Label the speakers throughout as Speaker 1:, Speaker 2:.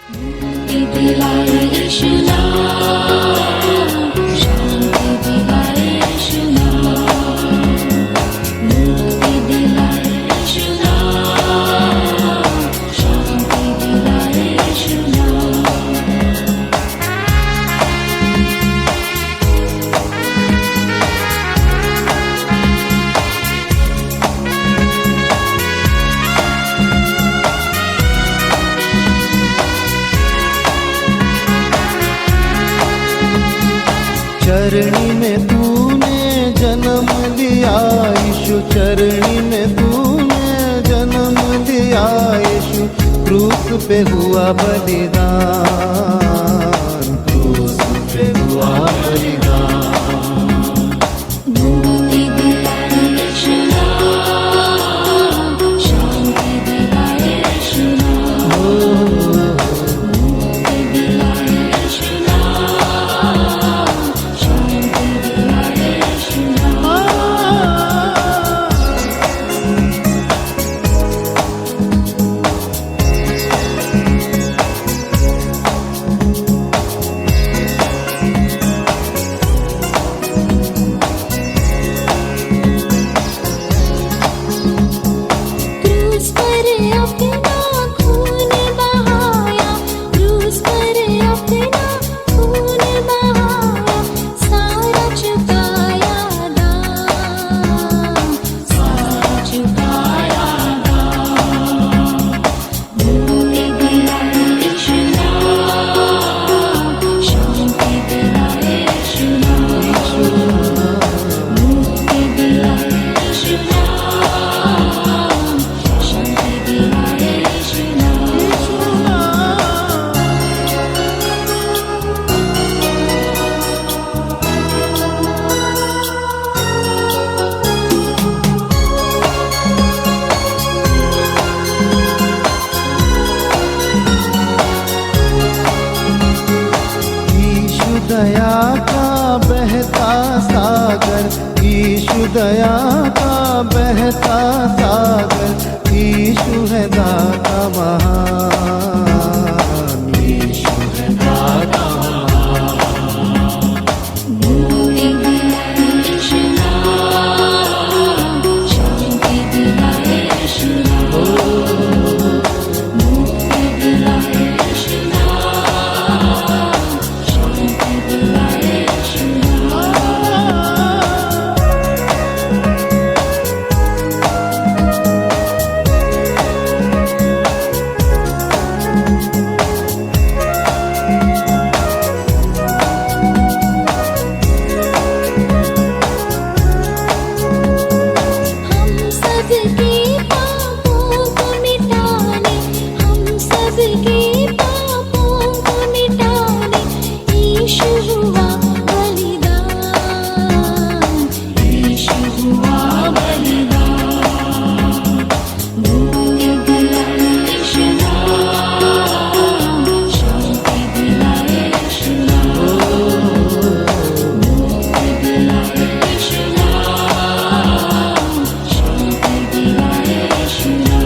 Speaker 1: मुक्ति दिलाए कृष्णा, शांति दिलाए कृष्णा, मुक्ति दिलाए कृष्णा, शांति दिलाए कृष्णा।
Speaker 2: चरणी में तूने जन्म लिया यीशु, चरणी में तूने जन्म लिया यीशु, क्रूस पे हुआ बलिदान, क्रूस पे हुआ बलिदान।
Speaker 1: मुक्ति दिलाए कृष्णा, शांति दिलाए कृष्णा, मुक्ति दिलाए कृष्णा, शांति दिलाए कृष्णा। क्रूस पर अपना खून बहाया, क्रूस पर अपना खून बहाया, सारा चुकाया दाम, सारा चुकाया दाम। मुक्ति दिलाए कृष्णा, शांति दिलाए कृष्णा, मुक्ति दिलाए कृष्णा, शांति दिलाए कृष्णा।
Speaker 2: यीशु दया का बहता सागर, यीशु दया का बहता सागर, यीशु है दाता महान, यीशु है दाता महान।
Speaker 1: मुक्ति दिलाए कृष्णा, शांति दिलाए कृष्णा, मुक्ति दिलाए कृष्णा, शांति दिलाए कृष्णा। हम सबके पापों को मिटाने, हम सबके पापों को मिटाने, यीशु हुआ बलिदान, यीशु हुआ बलिदान। मुक्ति दिलाए कृष्णा, शांति दिलाए कृष्णा, मुक्ति दिलाए कृष्णा, शांति दिलाए कृष्णा।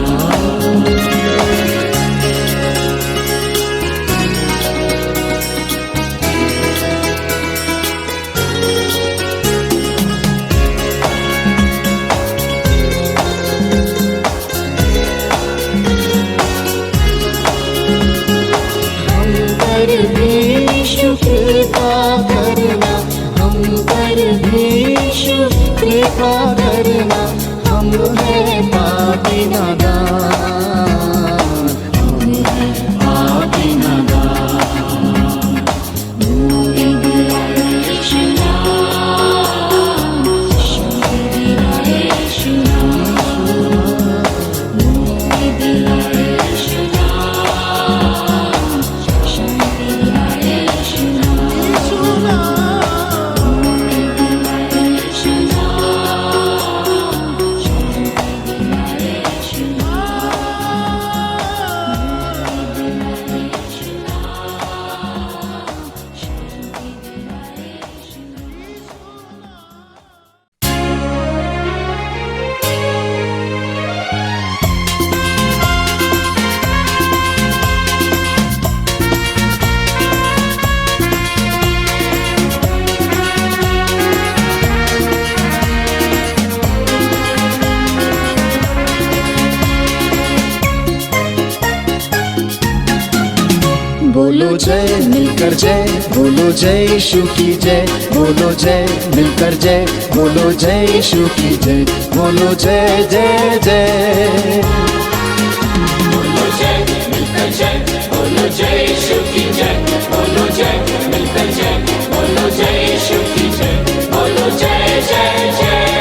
Speaker 1: हम पर भी यीशु कृपा करना, हम पर भी यीशु कृपा करना, हम हैं पापी नादान, हम हैं पापी नादान। मुक्ति दिलाए कृष्णा, शांति दिलाए कृष्णा, मुक्ति दिलाए कृष्णा, शांति दिलाए कृष्णा, मुक्ति दिलाए कृष्णा, शांति दिलाए कृष्णा।
Speaker 2: बोलो जय मिलकर जय, बोलो जय यीशु की जय, बोलो जय मिलकर जय, बोलो जय यीशु की जय, बोलो जय जय जय।
Speaker 3: बोलो जय मिलकर जय, बोलो जय यीशु की जय, बोलो जय मिलकर जय, बोलो जय यीशु की जय, बोलो जय जय जय।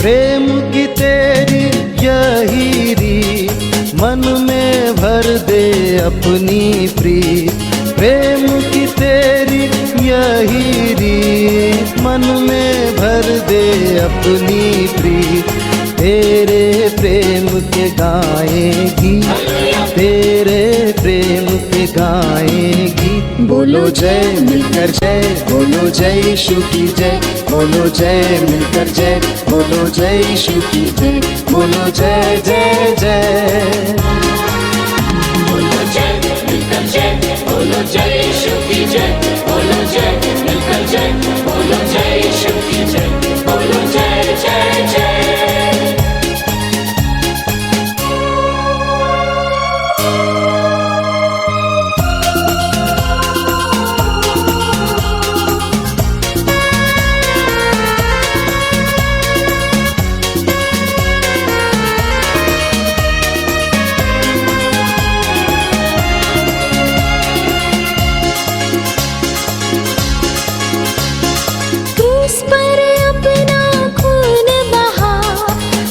Speaker 2: प्रेम की तेरी यही रीत, मन में भर दे अपनी प्रीत। प्रेम की तेरी यही रीत, मन में भर दे अपनी प्रीत। तेरे प्रेम के गाएगी, तेरे प्रेम के गाएगी। बोलो जय मिलकर जय, बोलो जय यीशु की जय, बोलो जय मिलकर जय, बोलो जय यीशु की जय, बोलो जय जय जय।
Speaker 3: बोलो जय मिलकर जय, बोलो जय यीशु की जय, बोलो जय मिलकर जय, बोलो जय यीशु की जय, बोलो जय जय जय।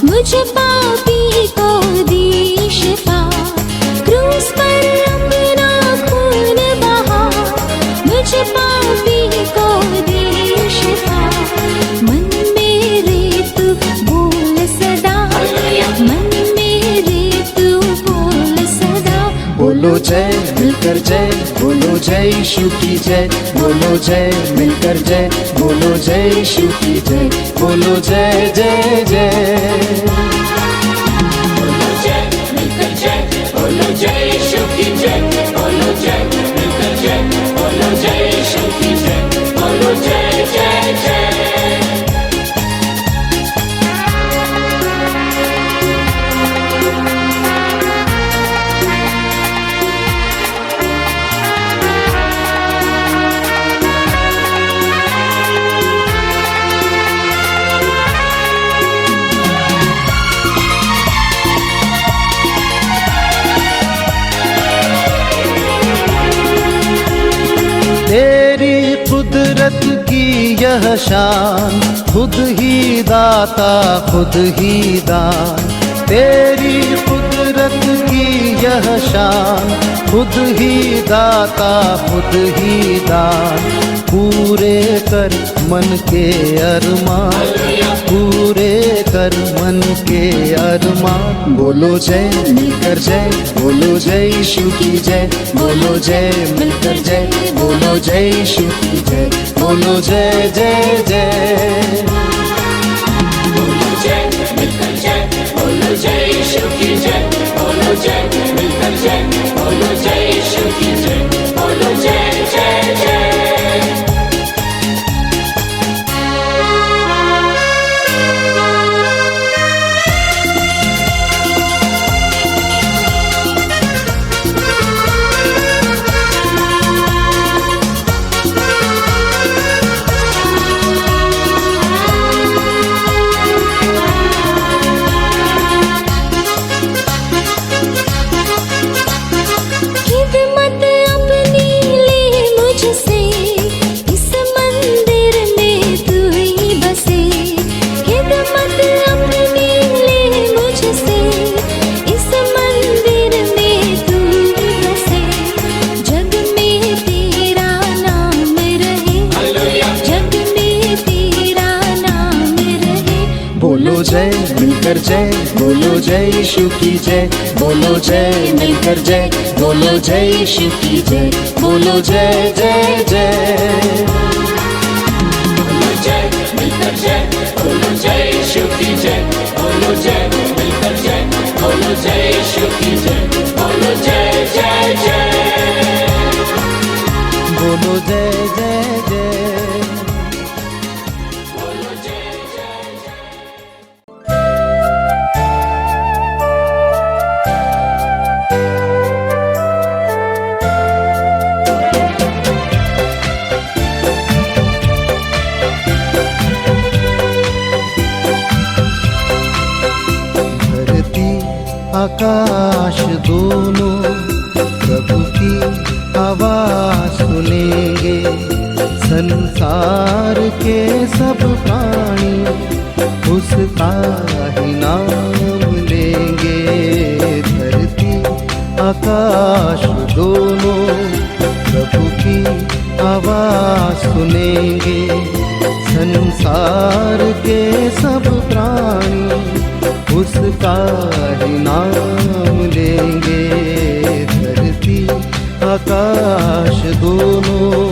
Speaker 1: मुझे पापी को दी शिफा, क्रूस पर अपना खून बहा। मुझे पापी को दी शिफा, मन मेरे तू बोल सदा, मन मेरे तू बोल सदा।
Speaker 2: बोलो जय मिलकर जय, बोलो जय यीशु की जय, बोलो जय मिलकर जय, बोलो जय यीशु की जय, बोलो जय जय जय।
Speaker 3: बोलो जय मिलकर जय, बोलो जय यीशु की जय, बोलो जय मिलकर जय, बोलो जय यीशु की जय, बोलो जय जय जय।
Speaker 2: तेरी कुदरत की यह शान, खुद ही दाता खुद ही दान। तेरी कुदरत की यह शान, खुद ही दाता खुद ही दान। पूरे कर मन के अरमान, पूरे कर मन के अरमान। बोलो जय मिलकर जय, बोलो जय यीशु की जय, बोलो जय मिलकर जय, बोलो जय यीशु की जय, बोलो जय जय जय।
Speaker 3: बोलो जय मिलकर जय, बोलो जय यीशु की जय, बोलो जय मिलकर जय, बोलो जय यीशु की जय, बोलो जय जय जय।
Speaker 2: बोलो जय मिलकर जय, बोलो जय यीशु की जय, बोलो जय मिलकर जय, बोलो जय यीशु की जय, बोलो जय जय जय।
Speaker 3: की जय, बोलो जय, मिलकर जय, बोलो जय यीशु की जय, बोलो जय जय जय,
Speaker 2: बोलो जय जय जय।
Speaker 3: बोलो जय जय जय।
Speaker 2: धरती आकाश दोनों प्रभु की आवाज सुनेंगे, संसार के सब प्राणी उसका ही नाम लेंगे। धरती आकाश दोनों प्रभु की आवाज सुनेंगे, संसार के सब प्राणी उसका ही नाम लेंगे। धरती आकाश दोनों।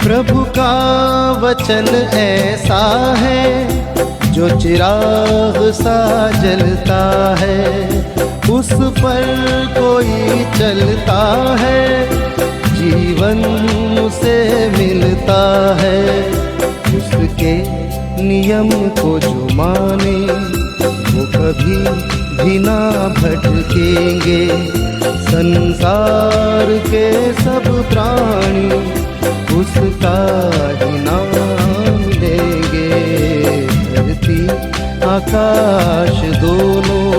Speaker 2: प्रभु का वचन ऐसा है जो चिराग सा जलता है, उस पर कोई चलता है जीवन उसे मिलता है। उसके नियम को जो माने वो कभी भी ना भटकेंगे। संसार के सब प्राणी उसका ही नाम लेंगे। धरती आकाश दोनों।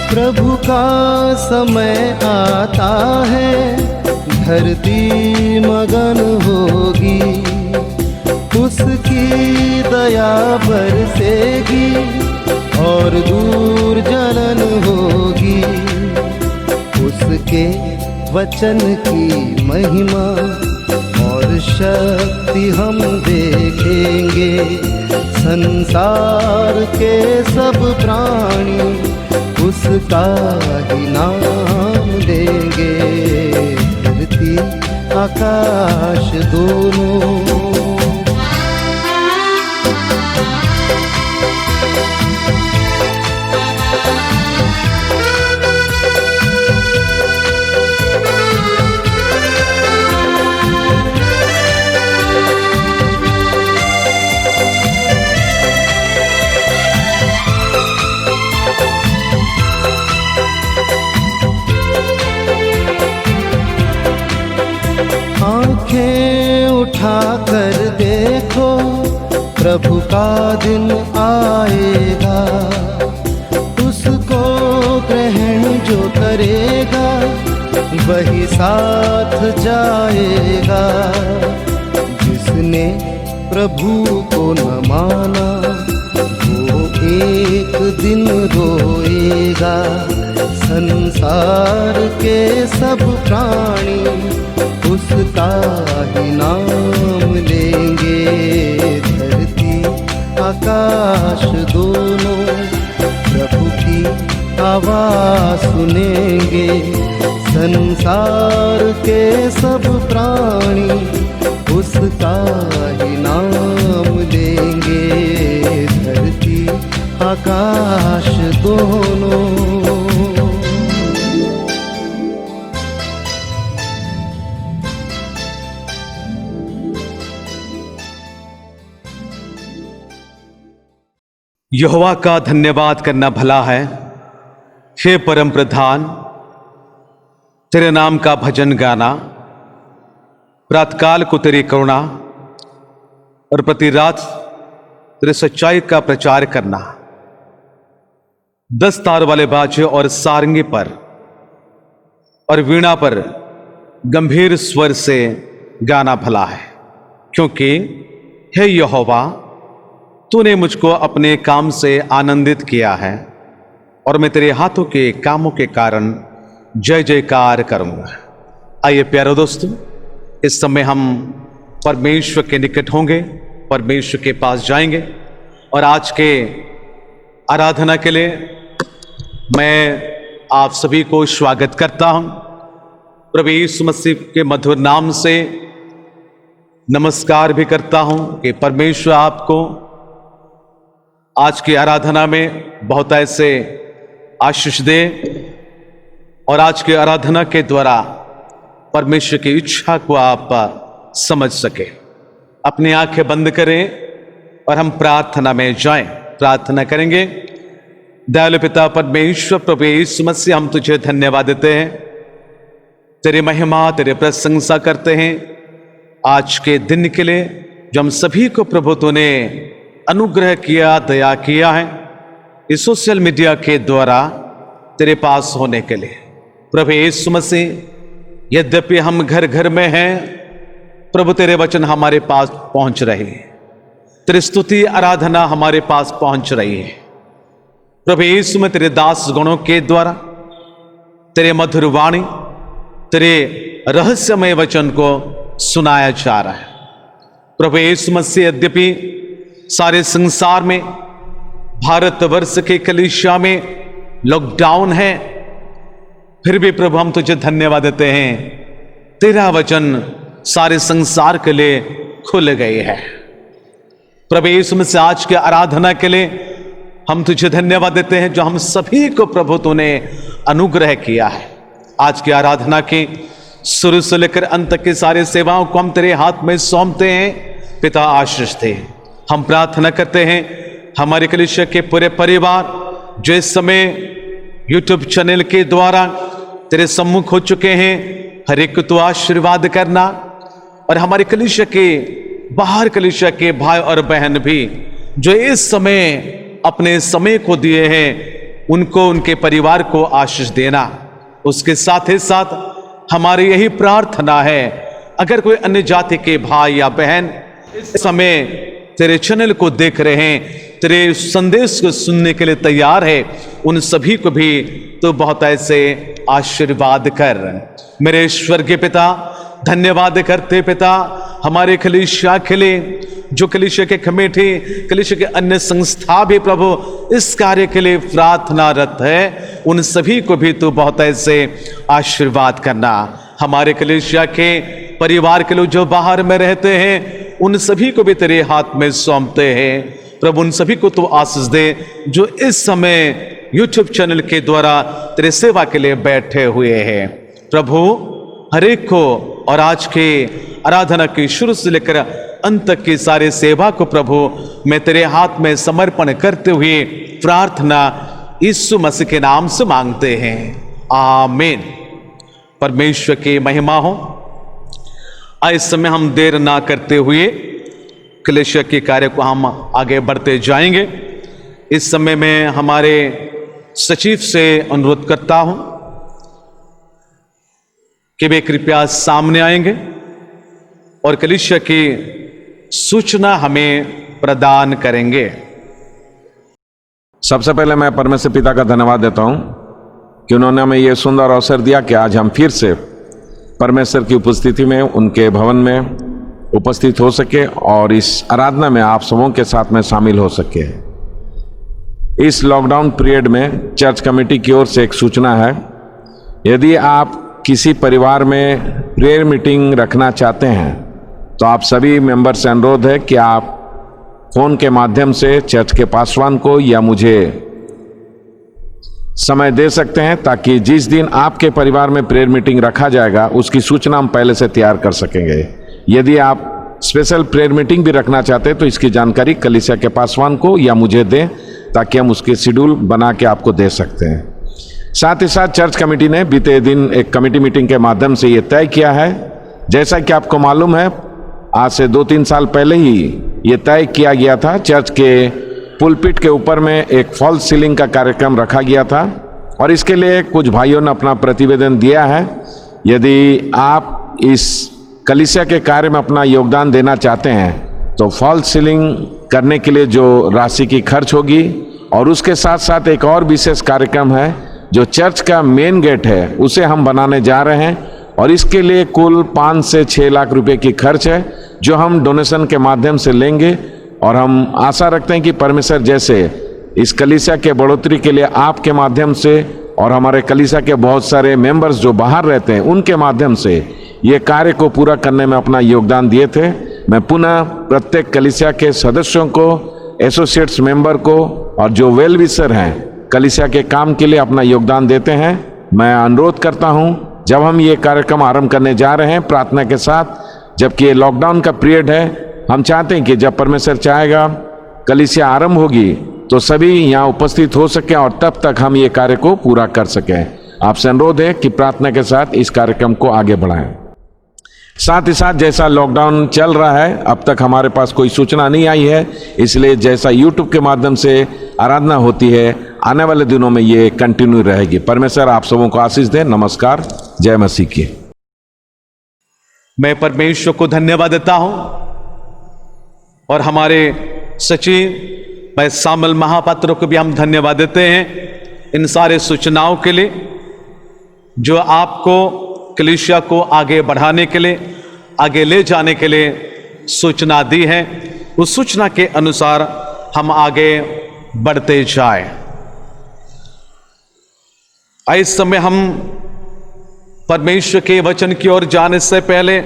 Speaker 2: प्रभु का समय आता है, धरती मगन होगी, उसकी दया बरसेगी और दूर जलन होगी। उसके वचन की महिमा और शक्ति हम देखेंगे। संसार के सब प्राणी उसका ही नाम लेंगे। धरती आकाश दोनों। आंखें उठा कर देखो, प्रभु का दिन आएगा। उसको ग्रहण जो करेगा वही साथ जाएगा। जिसने प्रभु को न माना वो एक दिन रोएगा। संसार के सब प्राणी उसका ही नाम लेंगे। धरती आकाश दोनों प्रभु की आवाज सुनेंगे। संसार के सब प्राणी उसका ही नाम लेंगे। धरती आकाश दोनों।
Speaker 4: यहोवा का धन्यवाद करना भला है। हे परम प्रधान, तेरे नाम का भजन गाना प्रातःकाल को तेरी करुणा और प्रति रात तेरे सच्चाई का प्रचार करना। 10 तार वाले बाजे और सारंगी पर और वीणा पर गंभीर स्वर से गाना भला है, क्योंकि हे यहोवा, तूने मुझको अपने काम से आनंदित किया है और मैं तेरे हाथों के कामों के कारण जय जयकार करूंगा। आइए प्यारे दोस्तों, इस समय हम परमेश्वर के निकट होंगे, परमेश्वर के पास जाएंगे और आज के आराधना के लिए मैं आप सभी को स्वागत करता हूं। प्रभु यीशु मसीह के मधुर नाम से नमस्कार भी करता हूं कि परमेश्वर आपको आज की आराधना में बहुत ऐसे आशीष दे और आज की आराधना के द्वारा परमेश्वर की इच्छा को आप समझ सके। अपनी आंखें बंद करें और हम प्रार्थना में जाएं। प्रार्थना करेंगे। दयालु पिता परमेश्वर प्रभु यीशु मसीह, हम तुझे धन्यवाद देते हैं, तेरी महिमा तेरे प्रशंसा करते हैं आज के दिन के लिए जो हम सभी को प्रभु तूने अनुग्रह किया, दया किया है इस सोशल मीडिया के द्वारा तेरे पास होने के लिए। प्रभु यीशु मसीह, यद्यपि हम घर घर में हैं, प्रभु तेरे वचन हमारे पास पहुंच रहे हैं, तेरी स्तुति आराधना हमारे पास पहुंच रही है। प्रभु यीशु में तेरे दास गुणों के द्वारा तेरे मधुर वाणी, तेरे रहस्यमय वचन को सुनाया जा रहा है। प्रभु यीशु मसीह, यद्यपि सारे संसार में, भारतवर्ष के कलीसिया में लॉकडाउन है, फिर भी प्रभु हम तुझे धन्यवाद देते हैं, तेरा वचन सारे संसार के लिए खुल गई है। प्रभु यीशु मसीह, आज के आराधना के लिए हम तुझे धन्यवाद देते हैं जो हम सभी को प्रभु तूने अनुग्रह किया है। आज की आराधना की शुरू से लेकर अंत तक की सारी सेवाओं को हम तेरे हाथ में सौंपते हैं। पिता आशीष दे। हम प्रार्थना करते हैं हमारे कलीसिया के पूरे परिवार जो इस समय यूट्यूब चैनल के द्वारा तेरे सम्मुख हो चुके हैं, हर एक को तू आशीर्वाद करना और हमारे कलीसिया के बाहर कलीसिया के भाई और बहन भी जो इस समय अपने समय को दिए हैं, उनको, उनके परिवार को आशीष देना। उसके साथ ही साथ हमारी यही प्रार्थना है, अगर कोई अन्य जाति के भाई या बहन इस समय तेरे चैनल को देख रहे हैं, तेरे संदेश को सुनने के लिए तैयार है, उन सभी को भी तो बहुत ऐसे आशीर्वाद कर। मेरे स्वर्गीय पिता, धन्यवाद करते पिता हमारे कलीसिया के लिए, जो कलीसिया के कमेटी, कलीसिया के अन्य संस्था भी प्रभु इस कार्य के लिए प्रार्थनारत है, उन सभी को भी तू बहुत ऐसे आशीर्वाद करना। हमारे कलीसिया के परिवार के लोग जो बाहर में रहते हैं, उन सभी को भी तेरे हाथ में सौंपते हैं। प्रभु उन सभी को तू आशीष दे जो इस समय यूट्यूब चैनल के द्वारा तेरे सेवा के लिए बैठे हुए हैं। प्रभु हर एक को और आज के आराधना की शुरू से लेकर अंत तक की सारी सेवा को प्रभु मैं तेरे हाथ में समर्पण करते हुए प्रार्थना यीशु मसीह के नाम से मांगते हैं, आमीन। परमेश्वर की महिमा हो। इस समय हम देर ना करते हुए कलीसिया के कार्य को हम आगे बढ़ते जाएंगे। इस समय मैं हमारे सचिव से अनुरोध करता हूं कि वे कृपया सामने आएंगे और कलीसिया की सूचना हमें प्रदान करेंगे।
Speaker 5: सबसे पहले मैं परमेश्वर पिता का धन्यवाद देता हूं कि उन्होंने हमें ये सुंदर अवसर दिया कि आज हम फिर से परमेश्वर की उपस्थिति में, उनके भवन में उपस्थित हो सके और इस आराधना में आप सबों के साथ में शामिल हो सके। इस लॉकडाउन पीरियड में चर्च कमेटी की ओर से एक सूचना है, यदि आप किसी परिवार में प्रेयर मीटिंग रखना चाहते हैं तो आप सभी मेंबर से अनुरोध है कि आप फोन के माध्यम से चर्च के पासवान को या मुझे समय दे सकते हैं, ताकि जिस दिन आपके परिवार में प्रेयर मीटिंग रखा जाएगा उसकी सूचना हम पहले से तैयार कर सकेंगे। यदि आप स्पेशल प्रेयर मीटिंग भी रखना चाहते हैं तो इसकी जानकारी कलीसिया के पासवान को या मुझे दें, ताकि हम उसके शेड्यूल बना के आपको दे सकते हैं। साथ ही साथ चर्च कमेटी ने बीते दिन एक कमेटी मीटिंग के माध्यम से ये तय किया है जैसा कि आपको मालूम है, आज से 2-3 साल पहले ही ये तय किया गया था, चर्च के पुलपिट के ऊपर में एक फॉल्स सीलिंग का कार्यक्रम रखा गया था और इसके लिए कुछ भाइयों ने अपना प्रतिवेदन दिया है। यदि आप इस कलीसिया के कार्य में अपना योगदान देना चाहते हैं तो फॉल्स सीलिंग करने के लिए जो राशि की खर्च होगी और उसके साथ साथ एक और विशेष कार्यक्रम है, जो चर्च का मेन गेट है उसे हम बनाने जा रहे हैं और इसके लिए कुल 5 से 6 लाख रुपए की खर्च है, जो हम डोनेशन के माध्यम से लेंगे। और हम आशा रखते हैं कि परमेश्वर जैसे इस कलीसिया के बढ़ोतरी के लिए आपके माध्यम से और हमारे कलीसिया के बहुत सारे मेंबर्स जो बाहर रहते हैं उनके माध्यम से ये कार्य को पूरा करने में अपना योगदान दिए थे। मैं पुनः प्रत्येक कलीसिया के सदस्यों को, एसोसिएट्स मेंबर को और जो वेल विशर हैं कलीसिया के काम के लिए अपना योगदान देते हैं, मैं अनुरोध करता हूं, जब हम ये कार्यक्रम आरंभ करने जा रहे हैं प्रार्थना के साथ, जबकि ये लॉकडाउन का पीरियड है, हम चाहते हैं कि जब परमेश्वर चाहेगा कलीसिया आरंभ होगी तो सभी यहाँ उपस्थित हो सकें और तब तक हम ये कार्य को पूरा कर सकें। आपसे अनुरोध है कि प्रार्थना के साथ इस कार्यक्रम को आगे बढ़ाएं। साथ ही साथ जैसा लॉकडाउन चल रहा है, अब तक हमारे पास कोई सूचना नहीं आई है, इसलिए जैसा यूट्यूब के माध्यम से आराधना होती है, आने वाले दिनों में ये कंटिन्यू रहेगी। परमेश्वर आप सबों को आशीष दे। नमस्कार, जय मसीह की।
Speaker 4: मैं परमेश्वर को धन्यवाद देता हूं और हमारे सचिव भाई सामल महापात्र को भी हम धन्यवाद देते हैं इन सारे सूचनाओं के लिए, जो आपको कलीसिया को आगे बढ़ाने के लिए, आगे ले जाने के लिए सूचना दी है। उस सूचना के अनुसार हम आगे बढ़ते जाएं। इस समय हम परमेश्वर के वचन की ओर जाने से पहले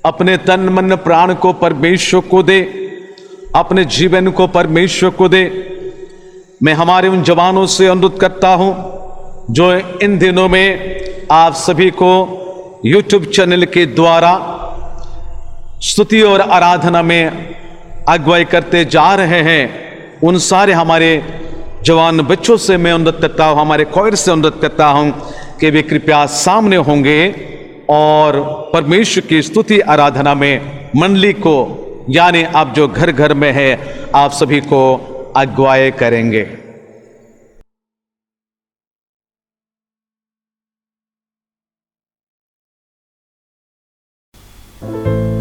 Speaker 4: अपने तन मन प्राण को परमेश्वर को दे, अपने जीवन को परमेश्वर को दे। मैं हमारे उन जवानों से अनुरोध करता हूं जो इन दिनों में आप सभी को यूट्यूब चैनल के द्वारा स्तुति और आराधना में अगुवाई करते जा रहे हैं, उन सारे हमारे जवान बच्चों से मैं अनुरोध करता हूं, हमारे क्वायर से अनुरोध करता हूं कि वे कृपया सामने होंगे और परमेश्वर की स्तुति आराधना में मंडली को, यानी आप जो घर घर में है, आप सभी को अगुवाई करेंगे।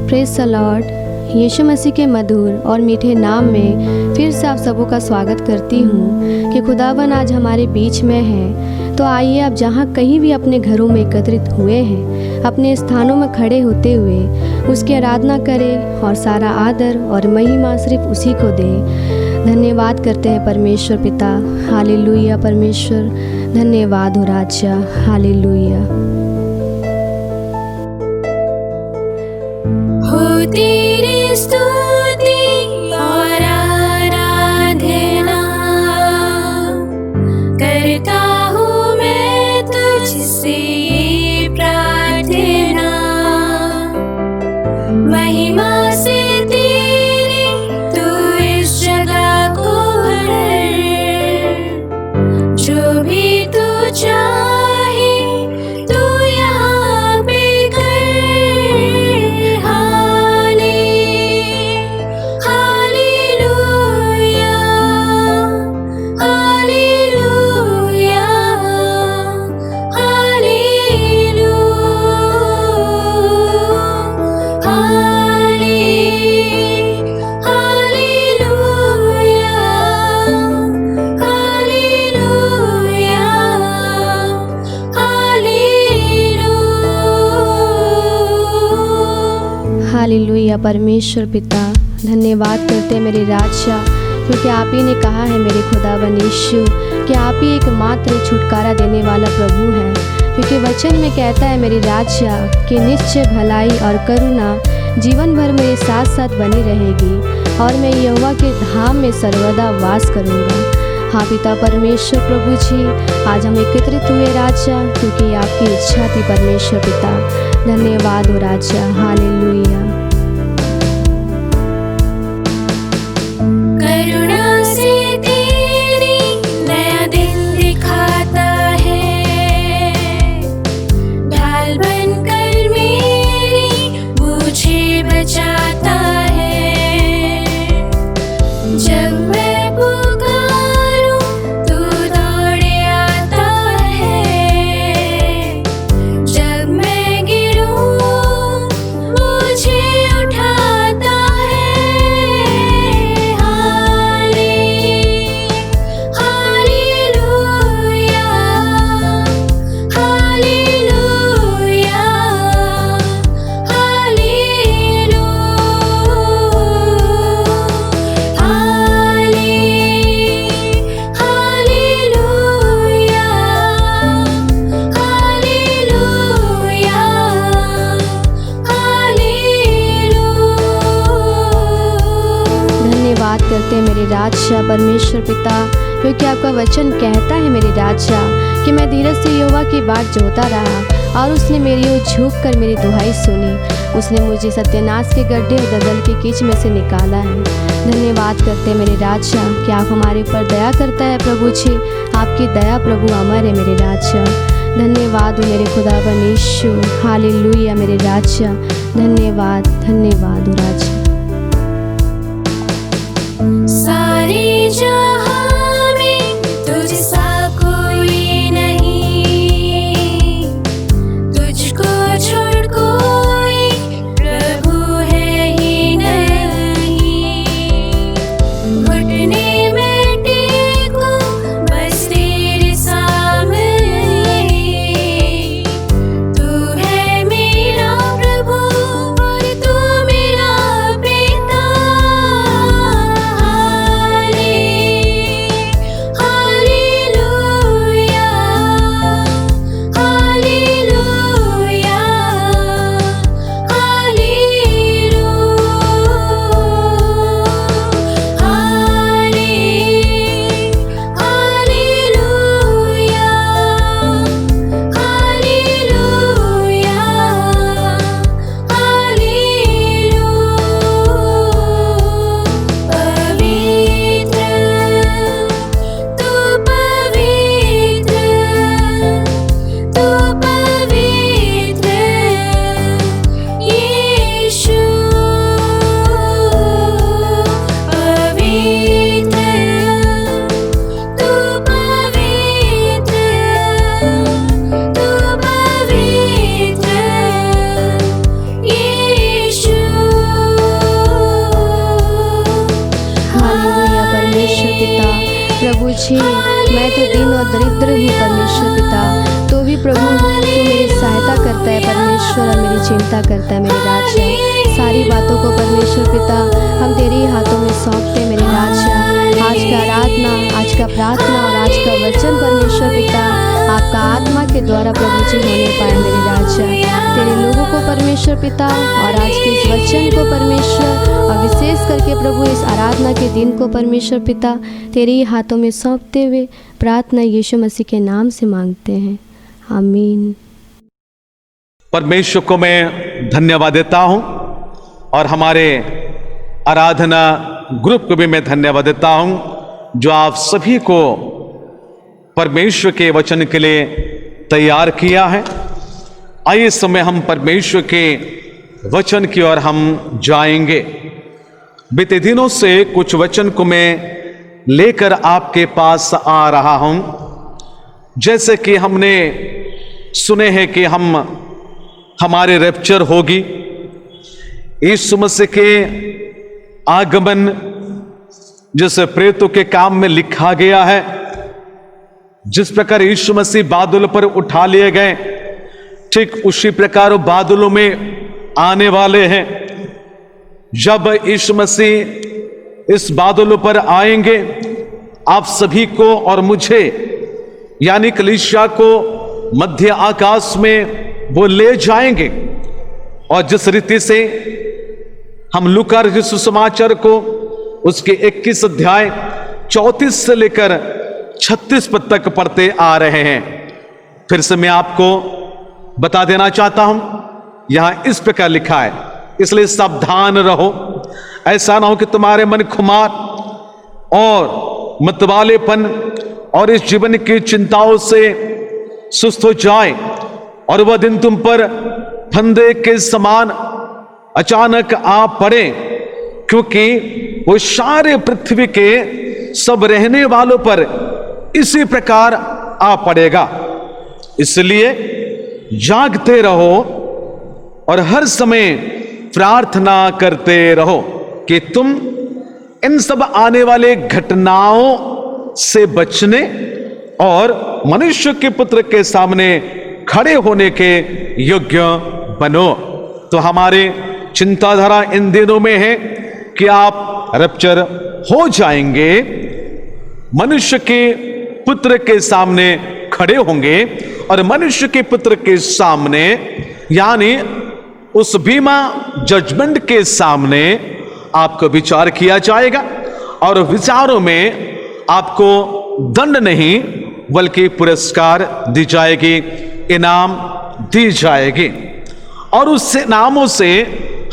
Speaker 6: Praise the lord. Yeshu Masih के मधुर और मीठे नाम में फिर से आप सबों का स्वागत करती हूँ कि खुदावन आज हमारे बीच में है। तो आइए आप जहाँ कहीं भी अपने घरों में एकत्रित हुए हैं, अपने स्थानों में खड़े होते हुए उसकी आराधना करें और सारा आदर और महिमा सिर्फ उसी को दे। धन्यवाद करते हैं परमेश्वर पिता। हालेलुया परमेश्वर, धन्यवाद हो राजा। हालेलुया।
Speaker 1: हो तेरी स्तुति और आराधना करता हूँ मैं तुझसे प्रार्थना। महिमा से तेरी तू इस जगह को भर, जो भी तू चाहे तू यहाँ पे कर।
Speaker 6: हालेलुया परमेश्वर पिता, धन्यवाद करते मेरे राजा, क्योंकि आप ही ने कहा है मेरे खुदावन यीशु कि आप ही एकमात्र छुटकारा देने वाला प्रभु है। क्योंकि वचन में कहता है मेरे राजा कि निश्चय भलाई और करुणा जीवन भर मेरे साथ साथ बनी रहेगी और मैं यहोवा के धाम में सर्वदा वास करूँगा। हाँ पिता परमेश्वर प्रभु जी, आज हम एकत्रित हुए राजा क्योंकि आपकी इच्छा थी परमेश्वर पिता। धन्यवाद हो राजा। हालेलुया।
Speaker 1: करुणा से तेरी नया दिन दिखाता है, ढाल बनकर मेरे
Speaker 6: राजशाह परमेश्वर पिता, क्योंकि आपका वचन कहता है मेरे राजशाह कि मैं धीरज से यहोवा की बाट जोहता रहा और उसने मेरी ओर झुक कर मेरी दुहाई सुनी। उसने मुझे सत्यानाश के गड्ढे और दलदल के कीच में से निकाला है। धन्यवाद करते हैं मेरे राजशाह कि आप हमारे ऊपर दया करता है प्रभु जी। आपकी दया प्रभु अमर है मेरे राजशाह। धन्यवाद हो मेरे खुदा बनीशु। हालेलुया मेरे राजशाह। धन्यवाद धन्यवाद हो राजशाह।
Speaker 1: सारे जहां में तुझसा कोई नहीं, तुझको छोड़ कोई प्रभु है ही नहीं। घुटने में टेको बस तेरे सामने, तू है मेरा प्रभु और तू मेरा पिता।
Speaker 6: प्रभु जी, मैं तो दीन और दरिद्र हूँ परमेश्वर पिता, तो भी प्रभु तू मेरी सहायता करता है परमेश्वर और मेरी चिंता करता है मेरे राजा। सारी बातों को परमेश्वर पिता हम तेरे ही हाथों में सौंपते हैं मेरे राजा। आज का आराधना, आज का प्रार्थना और आज का वचन परमेश्वर पिता आपका आत्मा के द्वारा प्रभु जी होने पाए मेरे राजा। तेरे लोगों को परमेश्वर पिता और आज के इस वचन को परमेश्वर और विशेष करके प्रभु इस आराधना के दिन को परमेश्वर पिता तेरे ही हाथों में सौंपते हुए प्रार्थना यीशु मसीह के नाम से मांगते हैं, आमीन।
Speaker 4: परमेश्वर को मैं धन्यवाद देता हूं और हमारे आराधना ग्रुप को भी मैं धन्यवाद देता हूं जो आप सभी को परमेश्वर के वचन के लिए तैयार किया है। आइए इस समय हम परमेश्वर के वचन की ओर हम जाएंगे। बीते दिनों से कुछ वचन को मैं लेकर आपके पास आ रहा हूं। जैसे कि हमने सुने हैं कि हमारे रैप्चर होगी, यीशु मसीह के आगमन जैसे प्रेतों के काम में लिखा गया है, जिस प्रकार यीशु मसीह बादलों पर उठा लिए गए, ठीक उसी प्रकार वो बादलों में आने वाले हैं। जब यीशु मसीह इस बादलों पर आएंगे, आप सभी को और मुझे यानी कलीसिया को मध्य आकाश में वो ले जाएंगे। और जिस रीति से हम लूका रचित सुसमाचार को उसके 21 अध्याय 34 से लेकर 36 पद तक पढ़ते आ रहे हैं, फिर से मैं आपको बता देना चाहता हूं। यहां इस प्रकार लिखा है, इसलिए सावधान रहो, ऐसा ना हो कि तुम्हारे मन खुमार और मतवालेपन और इस जीवन की चिंताओं से सुस्त हो जाए और वह दिन तुम पर फंदे के समान अचानक आ पड़े, क्योंकि वो सारे पृथ्वी के सब रहने वालों पर इसी प्रकार आ पड़ेगा। इसलिए जागते रहो और हर समय प्रार्थना करते रहो कि तुम इन सब आने वाले घटनाओं से बचने और मनुष्य के पुत्र के सामने खड़े होने के योग्य बनो। तो हमारे चिंताधारा इन दिनों में है कि आप रैप्चर हो जाएंगे, मनुष्य के पुत्र के सामने खड़े होंगे और मनुष्य के पुत्र के सामने यानी उस बीमा जजमेंट के सामने आपको विचार किया जाएगा और विचारों में आपको दंड नहीं बल्कि पुरस्कार दी जाएगी, इनाम दी जाएगी। और उस इनामों से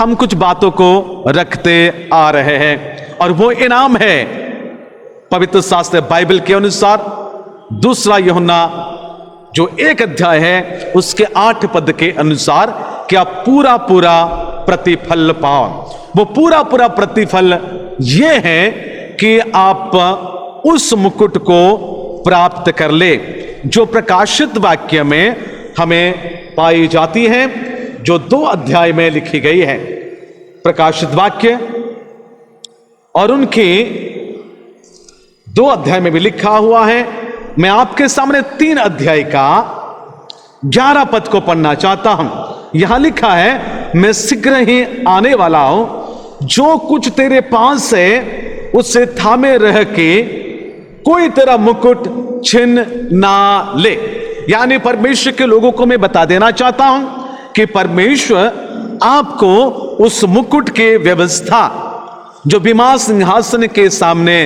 Speaker 4: हम कुछ बातों को रखते आ रहे हैं और वो इनाम है पवित्र शास्त्र बाइबल के अनुसार 2 यूहन्ना जो 1 अध्याय है उसके 8 पद के अनुसार कि आप पूरा पूरा प्रतिफल पाओ। वो पूरा पूरा प्रतिफल ये है कि आप उस मुकुट को प्राप्त कर ले जो प्रकाशित वाक्य में हमें पाई जाती है, जो 2 अध्याय में लिखी गई है। प्रकाशित वाक्य और उनकी 2 अध्याय में भी लिखा हुआ है। मैं आपके सामने 3 अध्याय का 11 पद को पढ़ना चाहता हूं। यहां लिखा है, मैं शीघ्र ही आने वाला हूं, जो कुछ तेरे पास है उससे थामे रह के कोई तेरा मुकुट छीन ना ले। यानी परमेश्वर के लोगों को मैं बता देना चाहता हूं कि परमेश्वर आपको उस मुकुट की व्यवस्था जो विमान सिंहासन के सामने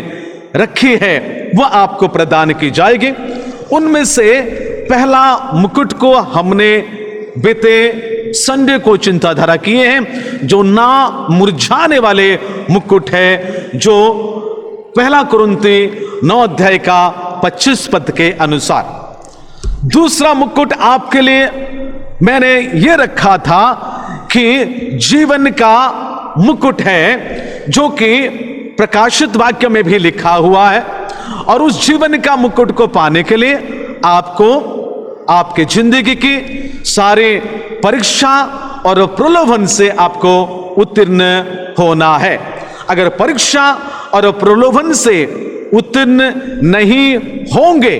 Speaker 4: रखी है वह आपको प्रदान की जाएगी। उनमें से पहला मुकुट को हमने बीते संडे को चिंताधारा किए हैं, जो ना मुरझाने वाले मुकुट है, जो 1 कुरिन्ती 9 अध्याय का 25 पद के अनुसार। दूसरा मुकुट आपके लिए मैंने ये रखा था कि जीवन का मुकुट है, जो कि प्रकाशित वाक्य में भी लिखा हुआ है। और उस जीवन का मुकुट को पाने के लिए आपको आपके जिंदगी की सारे परीक्षा और प्रलोभन से आपको उत्तीर्ण होना है। अगर परीक्षा और प्रलोभन से उत्तीर्ण नहीं होंगे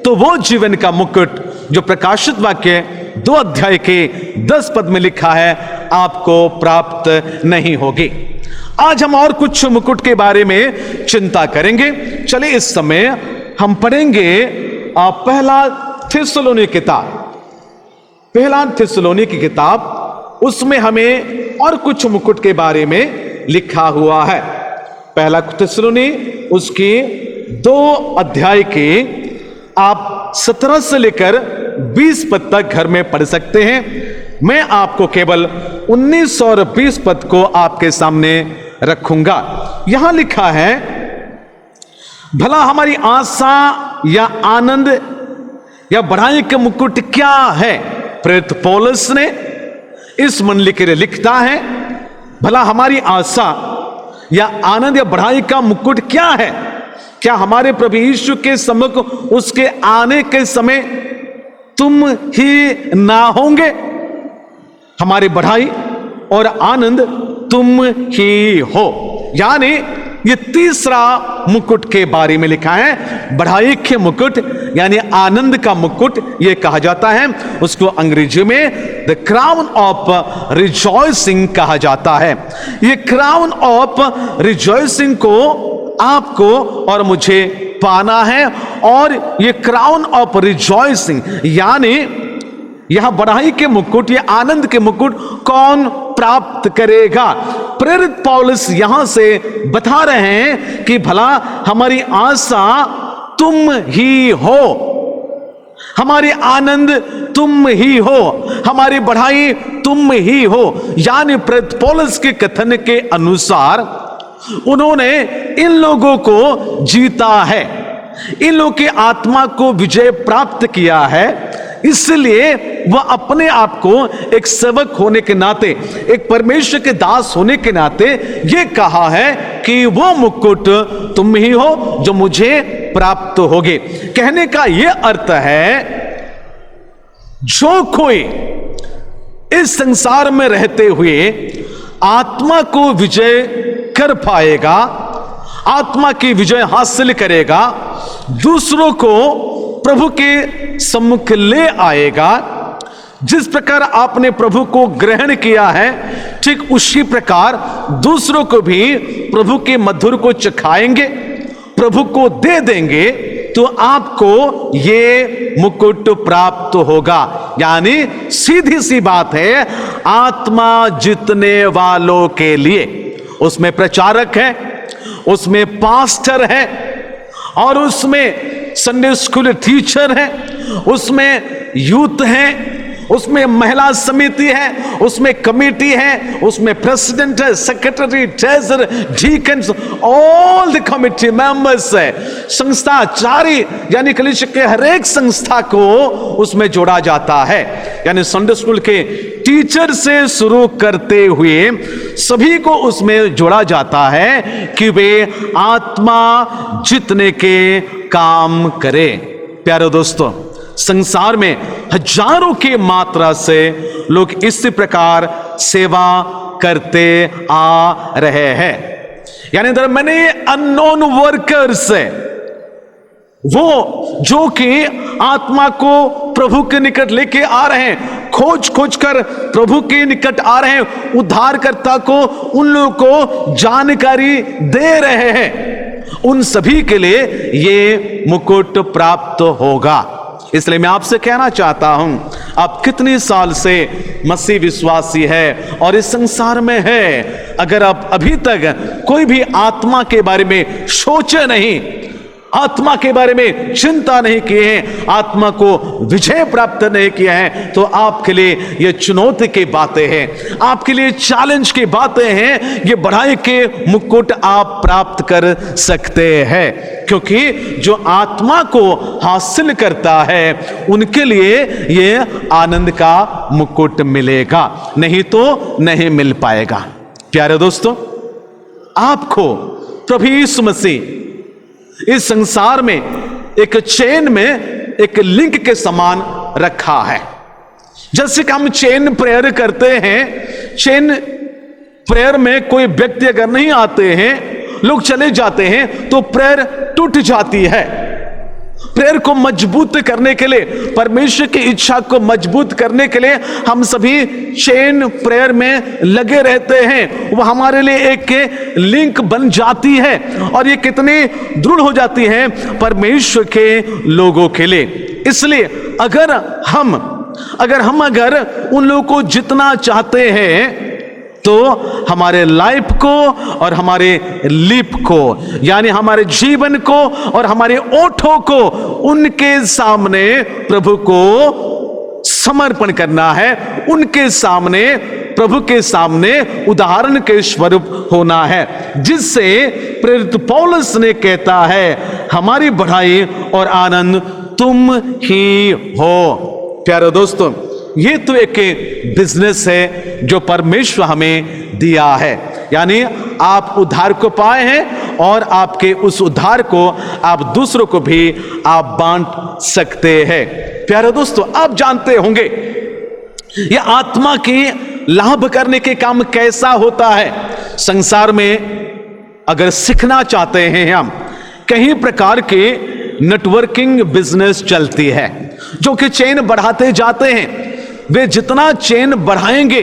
Speaker 4: तो वो जीवन का मुकुट जो प्रकाशित वाक्य 2 अध्याय के 10 पद में लिखा है आपको प्राप्त नहीं होगी। आज हम और कुछ मुकुट के बारे में चिंता करेंगे। चलिए इस समय हम पढ़ेंगे पहला थिस्सलुनी की किताब, उसमें हमें और कुछ मुकुट के बारे में लिखा हुआ है। पहला थिस्सलुनी उसकी 2 अध्याय के आप 17 से लेकर 20 पद तक घर में पढ़ सकते हैं। मैं आपको केवल 19 और 20 पद को आपके सामने रखूंगा। यहां लिखा है, भला हमारी आशा या आनंद या बढ़ाई के मुकुट क्या है। प्रेरित पौलुस ने इस मंडली के लिए लिखता है, भला हमारी आशा या आनंद या बढ़ाई का मुकुट क्या है। क्या हमारे प्रभु यीशु के सम्मुख उसके आने के समय तुम ही ना होंगे। हमारी बढ़ाई और आनंद तुम ही हो। यानी ये तीसरा मुकुट के बारे में लिखा है। बढ़ाई के मुकुट यानी आनंद का मुकुट ये कहा जाता है, उसको अंग्रेजी में द क्राउन ऑफ रिजॉइसिंग कहा जाता है। ये क्राउन ऑफ रिजॉइसिंग को आपको और मुझे पाना है। और ये क्राउन ऑफ रिजॉइसिंग यानी यहां बढ़ाई के मुकुट या आनंद के मुकुट कौन प्राप्त करेगा। प्रेरित पौलुस यहां से बता रहे हैं कि भला हमारी आशा तुम ही हो, हमारी आनंद तुम ही हो, हमारी बढ़ाई तुम ही हो। यानी प्रेरित पौलुस के कथन के अनुसार उन्होंने इन लोगों को जीता है, इन लोगों की आत्मा को विजय प्राप्त किया है। इसलिए वह अपने आप को एक सेवक होने के नाते, एक परमेश्वर के दास होने के नाते यह कहा है कि वो मुकुट तुम ही हो जो मुझे प्राप्त होगे। कहने का यह अर्थ है, जो कोई इस संसार में रहते हुए आत्मा को विजय कर पाएगा, आत्मा की विजय हासिल करेगा, दूसरों को प्रभु के सम्मुख ले आएगा। जिस प्रकार आपने प्रभु को ग्रहण किया है, ठीक उसी प्रकार दूसरों को भी प्रभु के मधुर को चखाएंगे, प्रभु को दे देंगे, तो आपको ये मुकुट प्राप्त होगा। यानी सीधी सी बात है, आत्मा जीतने वालों के लिए उसमें प्रचारक है, उसमें पास्टर है, और उसमें संडे स्कूल टीचर है, उसमें यूथ है, उसमें महिला समिति है, उसमें कमेटी है, उसमें प्रेसिडेंट है, secretary, treasure, deacons, all the committee members है। संस्थाचारी यानी कलीसिया के हर एक संस्था को उसमें जोड़ा जाता है। यानी संडे स्कूल के टीचर से शुरू करते हुए सभी को उसमें जोड़ा जाता है कि वे आत्मा जीतने के काम करें। प्यारे दोस्तों, संसार में हजारों की मात्रा से लोग इसी प्रकार सेवा करते आ रहे हैं। यानी there are many unknown workers, वो जो कि आत्मा को प्रभु के निकट लेके आ रहे हैं, खोज खोज कर प्रभु के निकट आ रहे हैं, उद्धारकर्ता को उन लोगों को जानकारी दे रहे हैं। उन सभी के लिए ये मुकुट प्राप्त होगा। इसलिए मैं आपसे कहना चाहता हूं, आप कितने साल से मसीह विश्वासी है और इस संसार में है, अगर आप अभी तक कोई भी आत्मा के बारे में सोचे नहीं, आत्मा के बारे में चिंता नहीं किए हैं, आत्मा को विजय प्राप्त नहीं किया है, तो आपके लिए ये चुनौती की बातें हैं, आपके लिए चैलेंज की बातें हैं। ये बढ़ाई के मुकुट आप प्राप्त कर सकते हैं, क्योंकि जो आत्मा को हासिल करता है उनके लिए ये आनंद का मुकुट मिलेगा, नहीं तो नहीं मिल पाएगा। प्यारे दोस्तों, आपको प्रभु यीशु मसीह इस संसार में एक चेन में एक लिंक के समान रखा है। जैसे कि हम चेन प्रेयर करते हैं, चेन प्रेयर में कोई व्यक्ति अगर नहीं आते हैं, लोग चले जाते हैं, तो प्रेयर टूट जाती है। प्रेयर को मजबूत करने के लिए, परमेश्वर की इच्छा को मजबूत करने के लिए हम सभी चेन प्रेयर में लगे रहते हैं। वो हमारे लिए एक लिंक बन जाती है और ये कितनी दृढ़ हो जाती है परमेश्वर के लोगों के लिए। इसलिए अगर हम उन लोगों को जितना चाहते हैं, तो हमारे लाइफ को और हमारे लिप को, यानी हमारे जीवन को और हमारे ओठों को उनके सामने प्रभु को समर्पण करना है, उनके सामने, प्रभु के सामने उदाहरण के स्वरूप होना है, जिससे प्रेरित पौलुस ने कहता है, हमारी बढ़ाई और आनंद तुम ही हो। प्यारे दोस्तों, ये तो एक बिजनेस है जो परमेश्वर हमें दिया है। यानी आप उद्धार को पाए हैं और आपके उस उद्धार को आप दूसरों को भी आप बांट सकते हैं। प्यारे दोस्तों, आप जानते होंगे ये आत्मा की लाभ करने के काम कैसा होता है। संसार में अगर सीखना चाहते हैं हम, कई प्रकार के नेटवर्किंग बिजनेस चलती है जो कि चेन बढ़ाते जाते हैं। वे जितना चेन बढ़ाएंगे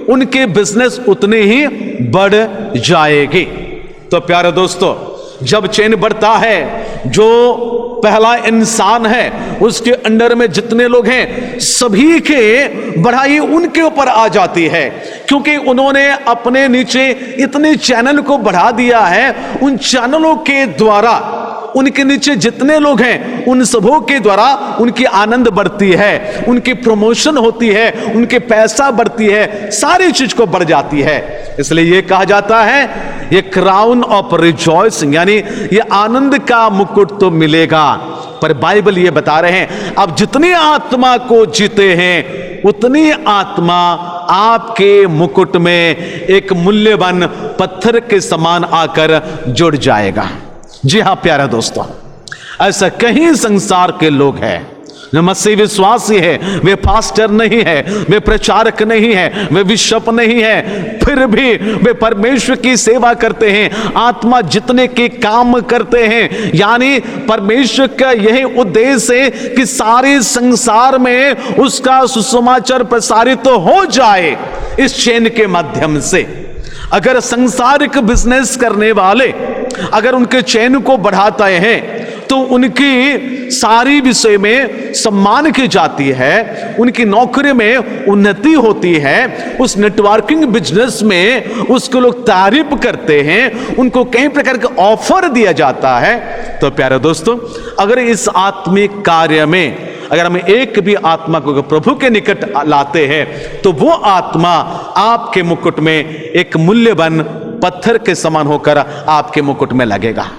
Speaker 4: उनके बिजनेस उतने ही बढ़ जाएगी। तो प्यारे दोस्तों, जब चेन बढ़ता है, जो पहला इंसान है उसके अंडर में जितने लोग हैं सभी के बढ़ाई उनके ऊपर आ जाती है, क्योंकि उन्होंने अपने नीचे इतने चैनल को बढ़ा दिया है। उन चैनलों के द्वारा उनके नीचे जितने लोग हैं उन सबों के द्वारा उनकी आनंद बढ़ती है, उनकी प्रमोशन होती है, उनके पैसा बढ़ती है, सारी चीज को बढ़ जाती है। इसलिए ये कहा जाता है ये क्राउन ऑफ रिजॉइसिंग, यानी ये आनंद का मुकुट तो मिलेगा। पर बाइबल ये बता रहे हैं, आप जितनी आत्मा को जीते हैं उतनी आत्मा आपके मुकुट में एक मूल्यवान पत्थर के समान आकर जुड़ जाएगा। जी हां प्यारे दोस्तों, ऐसा कहीं संसार के लोग हैं जो मसीह विश्वासी है, वे पास्टर नहीं है, वे प्रचारक नहीं है, वे बिशप नहीं है, फिर भी वे परमेश्वर की सेवा करते हैं, आत्मा जितने के काम करते हैं। यानी परमेश्वर का यही उद्देश्य है कि सारे संसार में उसका सुसमाचार प्रसारित तो हो जाए इस चेन के माध्यम से। अगर संसारिक बिजनेस करने वाले अगर उनके चेन को बढ़ाते हैं तो उनकी सारी विषय में सम्मान की जाती है, उनकी नौकरी में उन्नति होती है, उस नेटवर्किंग बिजनेस में उसको लोग तारीफ करते हैं, उनको कई प्रकार का ऑफर दिया जाता है। तो प्यारे दोस्तों, अगर इस आत्मिक कार्य में अगर हम एक भी आत्मा को प्रभु के निकट लाते हैं तो वो आत्मा आपके मुकुट में एक मूल्यवान पत्थर के समान होकर आपके मुकुट में लगेगा।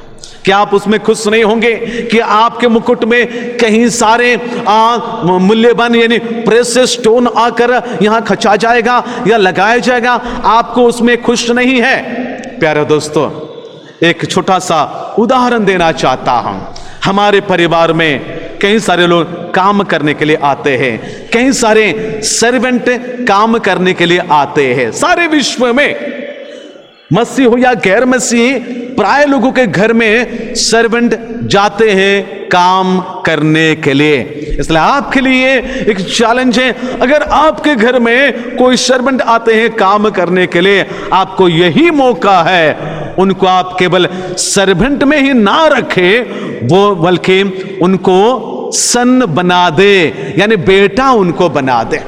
Speaker 4: क्या आप उसमें खुश नहीं होंगे कि आपके मुकुट में कहीं सारे मूल्यवान यानी प्रेशियस स्टोन आकर यहां खचा जाएगा या लगाया जाएगा? आपको उसमें खुश नहीं है। प्यारे दोस्तों, एक छोटा सा उदाहरण देना चाहता हूं। हमारे परिवार में कई सारे लोग काम करने के लिए आते हैं, कई सारे सर्वेंट काम करने के लिए आते हैं। सारे विश्व में मसीह हो या गैर मसीह, प्राय लोगों के घर में सर्वेंट जाते हैं काम करने के लिए। इसलिए आपके लिए एक चैलेंज है, अगर आपके घर में कोई सर्वेंट आते हैं काम करने के लिए, आपको यही मौका है उनको आप केवल सर्वेंट में ही ना रखें, वो बल्कि उनको सन बना दे, यानी बेटा उनको बना दे,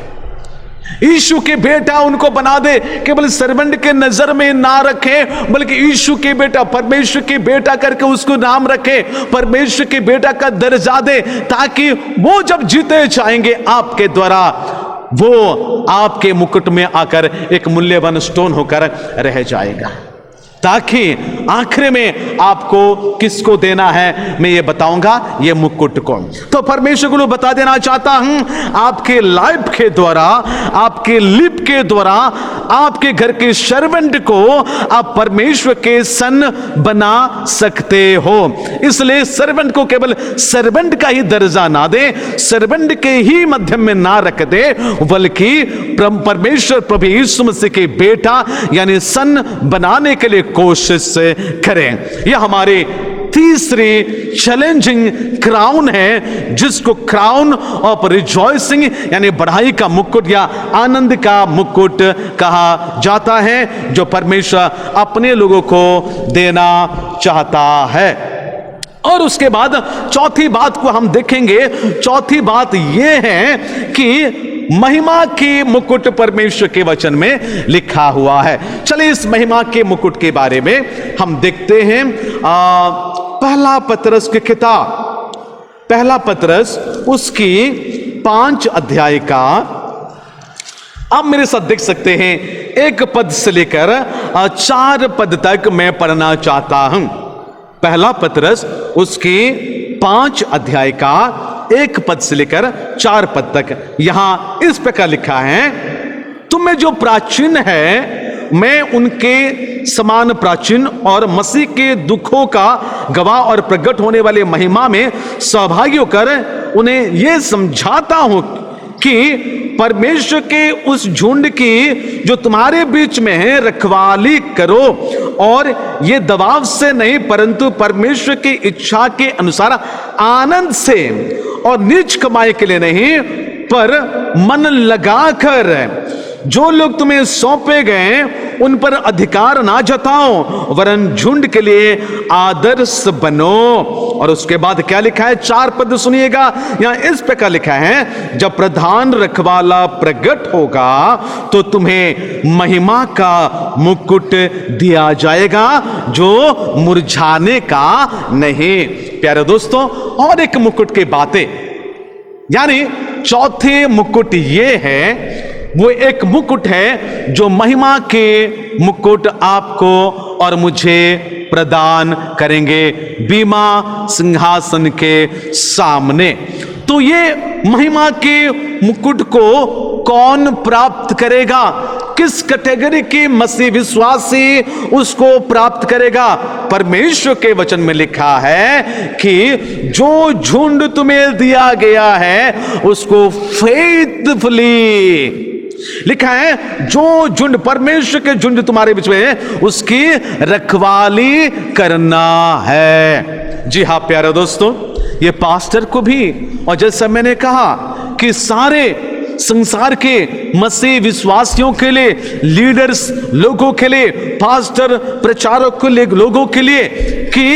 Speaker 4: यीशु के बेटा उनको बना दे। केवल सर्वेंट के नजर में ना रखे, बल्कि यीशु के बेटा, परमेश्वर के बेटा करके उसको नाम रखे, परमेश्वर के बेटा का दर्जा दे, ताकि वो जब जीते जाएंगे आपके द्वारा, वो आपके मुकुट में आकर एक मूल्यवान स्टोन होकर रह जाएगा। ताकि आखिर में आपको किसको देना है मैं ये बताऊंगा, ये मुकुट को। तो परमेश्वर को बता देना चाहता हूं, आपके लाइफ के द्वारा, आपके लिप के द्वारा, आपके घर के सर्वेंट को आप परमेश्वर के सन बना सकते हो। इसलिए सर्वेंट को केवल सर्वेंट का ही दर्जा ना दे, सर्वेंट के ही माध्यम में ना रख दे, बल्कि परमेश्वर प्रभु यीशु मसीह के बेटा यानी सन बनाने के लिए कोशिश करें। यह हमारे तीसरी चैलेंजिंग क्राउन है, जिसको क्राउन ऑफ रिजॉइसिंग यानी बढ़ाई का मुकुट या आनंद का मुकुट कहा जाता है, जो परमेश्वर अपने लोगों को देना चाहता है। और उसके बाद चौथी बात को हम देखेंगे। चौथी बात यह है कि महिमा के मुकुट परमेश्वर के वचन में लिखा हुआ है। चलिए इस महिमा के मुकुट के बारे में हम देखते हैं। पहला पतरस की किताब, पहला पतरस उसकी 5 अध्याय का, आप मेरे साथ देख सकते हैं, 1 पद से लेकर 4 पद तक मैं पढ़ना चाहता हूं। पहला पतरस उसकी 5 अध्याय का 1 पद से लेकर 4 पद तक यहां इस प्रकार लिखा है, तुम्हें जो प्राचीन है मैं उनके समान प्राचीन और मसीह के दुखों का गवाह और प्रकट होने वाले महिमा में सहभागी होकर उन्हें यह समझाता हूं कि परमेश्वर के उस झुंड की जो तुम्हारे बीच में है रखवाली करो, और ये दबाव से नहीं परंतु परमेश्वर की इच्छा के अनुसार आनंद से और निज कमाई के लिए नहीं पर मन लगाकर जो लोग तुम्हें सौंपे गए उन पर अधिकार ना जताओ, वरन झुंड के लिए आदर्श बनो। और उसके बाद क्या लिखा है, 4 पद सुनिएगा। यहां इस प्रकार लिखा है, जब प्रधान रखवाला प्रकट होगा तो तुम्हें महिमा का मुकुट दिया जाएगा जो मुरझाने का नहीं। प्यारे दोस्तों, और एक मुकुट की बातें, यानी चौथे मुकुट ये है, वो एक मुकुट है जो महिमा के मुकुट आपको और मुझे प्रदान करेंगे बीमा सिंहासन के सामने। तो ये महिमा के मुकुट को कौन प्राप्त करेगा? किस कैटेगरी के मसीह विश्वासी उसको प्राप्त करेगा? परमेश्वर के वचन में लिखा है कि जो झुंड तुम्हें दिया गया है उसको फेथफुली, लिखा है जो झुंड, परमेश्वर के झुंड तुम्हारे बीच में है उसकी रखवाली करना है। जी हाँ प्यारे दोस्तों, ये पास्टर को भी, और जैसा मैंने कहा कि सारे संसार के मसीह विश्वासियों के लिए, लीडर्स लोगों के लिए, पास्टर प्रचारक के लिए, लोगों के लिए, कि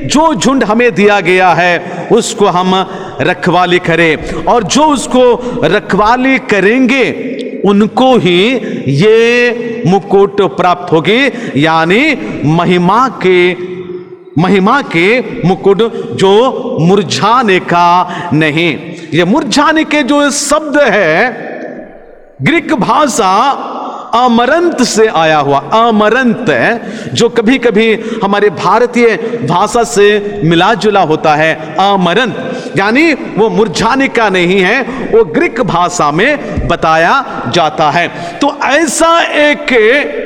Speaker 4: जो झुंड हमें दिया गया है उसको हम रखवाली करें, और जो उसको रखवाली करेंगे उनको ही ये मुकुट प्राप्त होगी, यानी महिमा के मुकुट जो मुरझाने का नहीं। ये मुरझाने के जो शब्द है ग्रीक भाषा अमरंत से आया हुआ, अमरंत है, जो कभी कभी हमारे भारतीय भाषा से मिला जुला होता है। अमरंत यानी वो मुरझाने का नहीं है, वो ग्रीक भाषा में बताया जाता है। तो ऐसा एक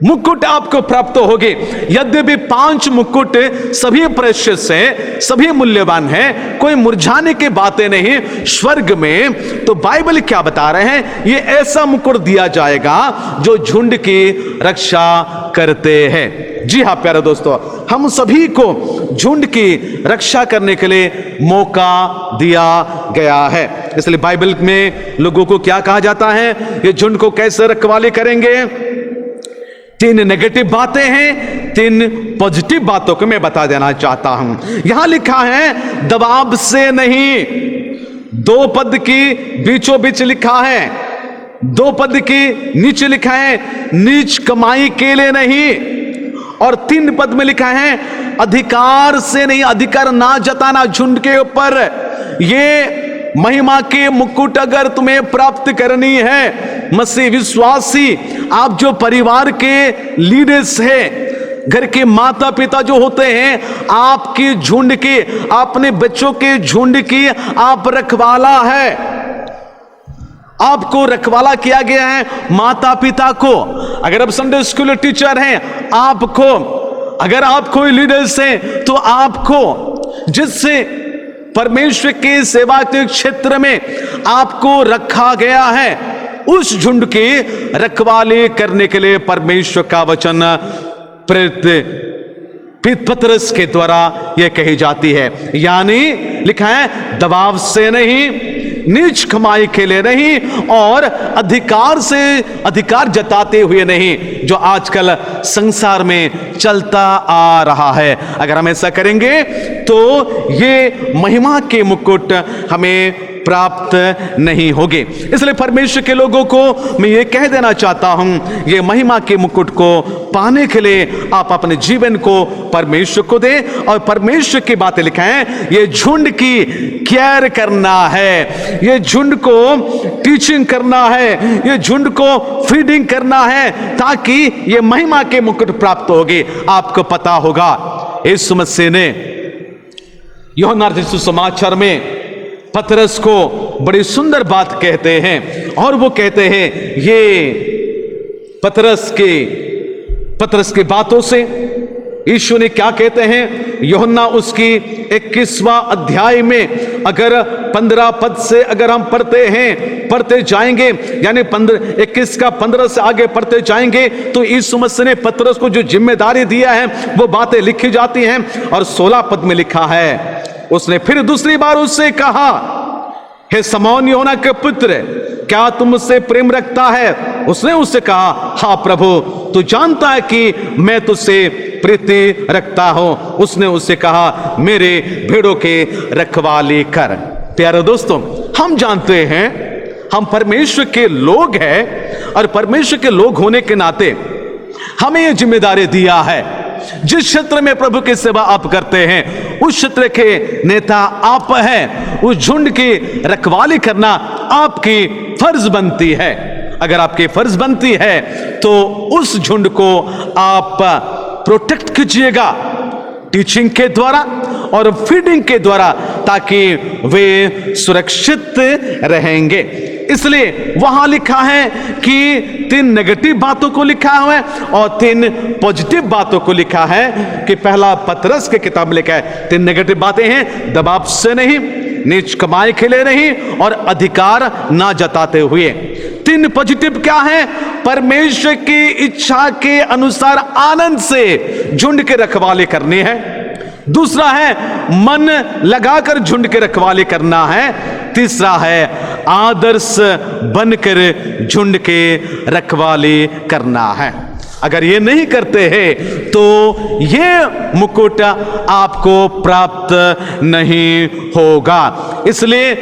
Speaker 4: मुकुट आपको प्राप्त होगे। यद्यपि 5 मुकुट सभी प्रेशियस है, सभी मूल्यवान है, कोई मुरझाने की बातें नहीं स्वर्ग में। तो बाइबल क्या बता रहे हैं, ये ऐसा मुकुट दिया जाएगा जो झुंड की रक्षा करते हैं। जी हाँ प्यारे दोस्तों, हम सभी को झुंड की रक्षा करने के लिए मौका दिया गया है। इसलिए बाइबल में लोगों को क्या कहा जाता है, ये झुंड को कैसे रखवाली करेंगे। 3 नेगेटिव बातें हैं, 3 पॉजिटिव बातों को मैं बता देना चाहता हूं। यहां लिखा है दबाव से नहीं, 2 पद की बीचों बीच लिखा है, 2 पद की नीचे लिखा है नीच कमाई के लिए नहीं, और 3 पद में लिखा है अधिकार से नहीं, अधिकार ना जताना झुंड के ऊपर। ये महिमा के मुकुट अगर तुम्हें प्राप्त करनी है, मसीह विश्वासी, आप जो परिवार के लीडर्स हैं, घर के माता पिता जो होते हैं, आपकी झुंड की, अपने बच्चों के झुंड की आप रखवाला है। आपको रखवाला किया गया है माता पिता को। अगर आप संडे स्कूल टीचर हैं, आपको, अगर आप कोई लीडर्स हैं, तो आपको, जिससे परमेश्वर की सेवा के क्षेत्र में आपको रखा गया है, उस झुंड की रखवाली करने के लिए परमेश्वर का वचन प्रेरित पतरस के द्वारा यह कही जाती है। यानी लिखा है दबाव से नहीं, नीच कमाई के लिए नहीं, और अधिकार से, अधिकार जताते हुए नहीं, जो आजकल संसार में चलता आ रहा है। अगर हम ऐसा करेंगे तो ये महिमा के मुकुट हमें प्राप्त नहीं होगे। इसलिए परमेश्वर के लोगों को मैं ये कह देना चाहता हूं, ये महिमा के मुकुट को पाने के लिए आप अपने जीवन को परमेश्वर को दें, और परमेश्वर की बातें लिखा है, ये झुंड की केयर करना है, ये झुंड को टीचिंग करना है, ये झुंड को फीडिंग करना है, ताकि ये महिमा के मुकुट प्राप्त होगी। आपको पता होगा यीशु मसीह ने यूहन्ना सुसमाचार में पतरस को बड़ी सुंदर बात कहते हैं, और वो कहते हैं, ये पतरस की बातों से यीशु ने क्या कहते हैं, यूहन्ना उसकी 21वां अध्याय में अगर 15 पद से अगर हम पढ़ते जाएंगे, यानी 21 का 15 से आगे पढ़ते जाएंगे, तो यीशु मसीह ने पतरस को जो जिम्मेदारी दिया है वो बातें लिखी जाती हैं। और 16 पद में लिखा है, उसने फिर दूसरी बार उससे कहा, हे शमौन यूहन्ना के पुत्र, क्या तुम मुझसे प्रेम रखता है? उसने उससे कहा, हाँ प्रभु, तू जानता है कि मैं तुझसे प्रीति रखता हूं। उसने उससे कहा, मेरे भेड़ों के रखवाली कर। प्यारे दोस्तों, हम जानते हैं हम परमेश्वर के लोग हैं, और परमेश्वर के लोग होने के नाते हमें यह जिम्मेदारी दिया है, जिस क्षेत्र में प्रभु की सेवा आप करते हैं, उस क्षेत्र के नेता आप हैं, उस झुंड की रखवाली करना आपकी फर्ज बनती है। अगर आपकी फर्ज बनती है तो उस झुंड को आप प्रोटेक्ट कीजिएगा टीचिंग के द्वारा और फीडिंग के द्वारा, ताकि वे सुरक्षित रहेंगे। इसलिए वहां लिखा है कि 3 नेगेटिव बातों को लिखा हुआ है और 3 पॉजिटिव बातों को लिखा है। कि पहला पतरस के किताब में लिखा है 3 नेगेटिव बातें हैं, दबाव से नहीं, नीच कमाई के लिए नहीं, और अधिकार ना जताते हुए। 3 पॉजिटिव क्या है? परमेश्वर की इच्छा के अनुसार आनंद से झुंड की रखवाली करनी है। दूसरा है मन लगाकर झुंड की रखवाली करना है। तीसरा है आदर्श बनकर झुंड के रखवाली करना है। अगर ये नहीं करते हैं तो ये मुकुट आपको प्राप्त नहीं होगा। इसलिए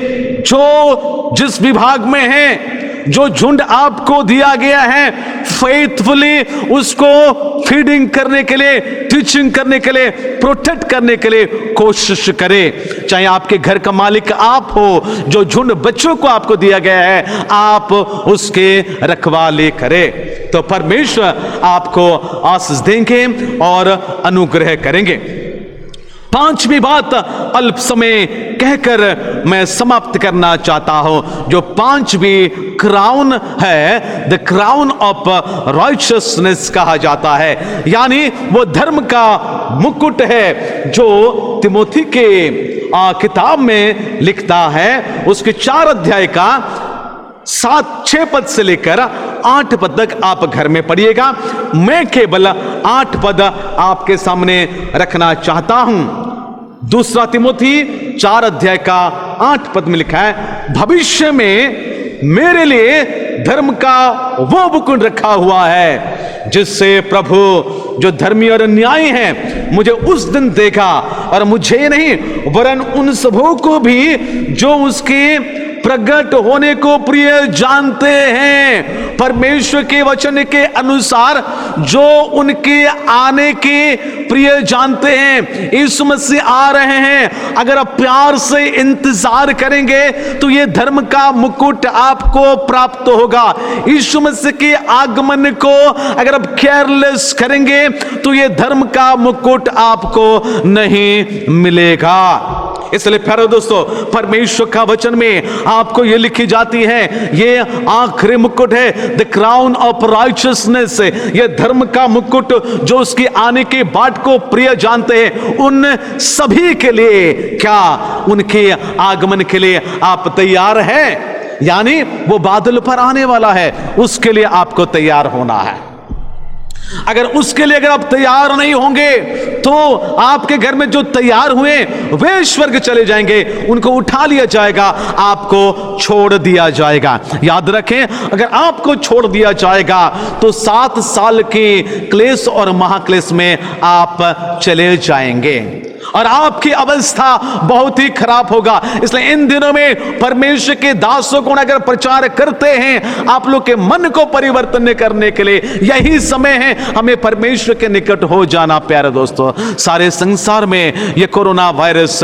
Speaker 4: जो जिस विभाग में है, जो झुंड आपको दिया गया है, फेथफुली उसको फीडिंग करने के लिए, टीचिंग करने के लिए, प्रोटेक्ट करने के लिए कोशिश करें। चाहे आपके घर का मालिक आप हो, जो झुंड बच्चों को आपको दिया गया है, आप उसके रखवाली करें, तो परमेश्वर आपको आशीष देंगे और अनुग्रह करेंगे। पांचवी बात अल्प समय कहकर मैं समाप्त करना चाहता हूं। जो पांचवी क्राउन है, द क्राउन ऑफ राइचियसनेस कहा जाता है, यानी वो धर्म का मुकुट है जो तिमोथी के किताब में लिखता है। उसके 4 अध्याय का 7-6 पद से लेकर 8 पद तक आप घर में पढ़िएगा। मैं केवल 8 पद आपके सामने रखना चाहता हूं। दूसरा तिमोथी 4 अध्याय का 8 पद में लिखा है, भविष्य में मेरे लिए धर्म का वो मुकुट रखा हुआ है जिससे प्रभु जो धर्मी और न्यायी है मुझे उस दिन देगा, और मुझे नहीं वरन उन सबों को भी जो उसके प्रकट होने को प्रिय जानते हैं। परमेश्वर के वचन के अनुसार जो उनके आने के प्रिय जानते हैं, यीशु मसीह आ रहे हैं, अगर आप प्यार से इंतजार करेंगे तो ये धर्म का मुकुट आपको प्राप्त होगा। यीशु मसीह के आगमन को अगर आप केयरलेस करेंगे तो ये धर्म का मुकुट आपको नहीं मिलेगा। इसलिए प्यारे दोस्तों, परमेश्वर का वचन में आपको ये लिखी जाती है, ये आखिरी मुकुट है, द क्राउन ऑफ राइचियसनेस, ये धर्म का मुकुट जो उसकी आने के बाट को प्रिय जानते हैं, उन सभी के लिए। क्या उनके आगमन के लिए आप तैयार हैं? यानी वो बादल पर आने वाला है, उसके लिए आपको तैयार होना है। अगर उसके लिए अगर आप तैयार नहीं होंगे तो आपके घर में जो तैयार हुए वे स्वर्ग चले जाएंगे, उनको उठा लिया जाएगा, आपको छोड़ दिया जाएगा। याद रखें, अगर आपको छोड़ दिया जाएगा तो 7 साल के क्लेश और महाक्लेश में आप चले जाएंगे और आपकी अवस्था बहुत ही खराब होगा। इसलिए इन दिनों में परमेश्वर के दासों को अगर प्रचार करते हैं आप लोग के मन को परिवर्तन करने के लिए, यही समय है हमें परमेश्वर के निकट हो जाना। प्यारे दोस्तों, सारे संसार में ये कोरोना वायरस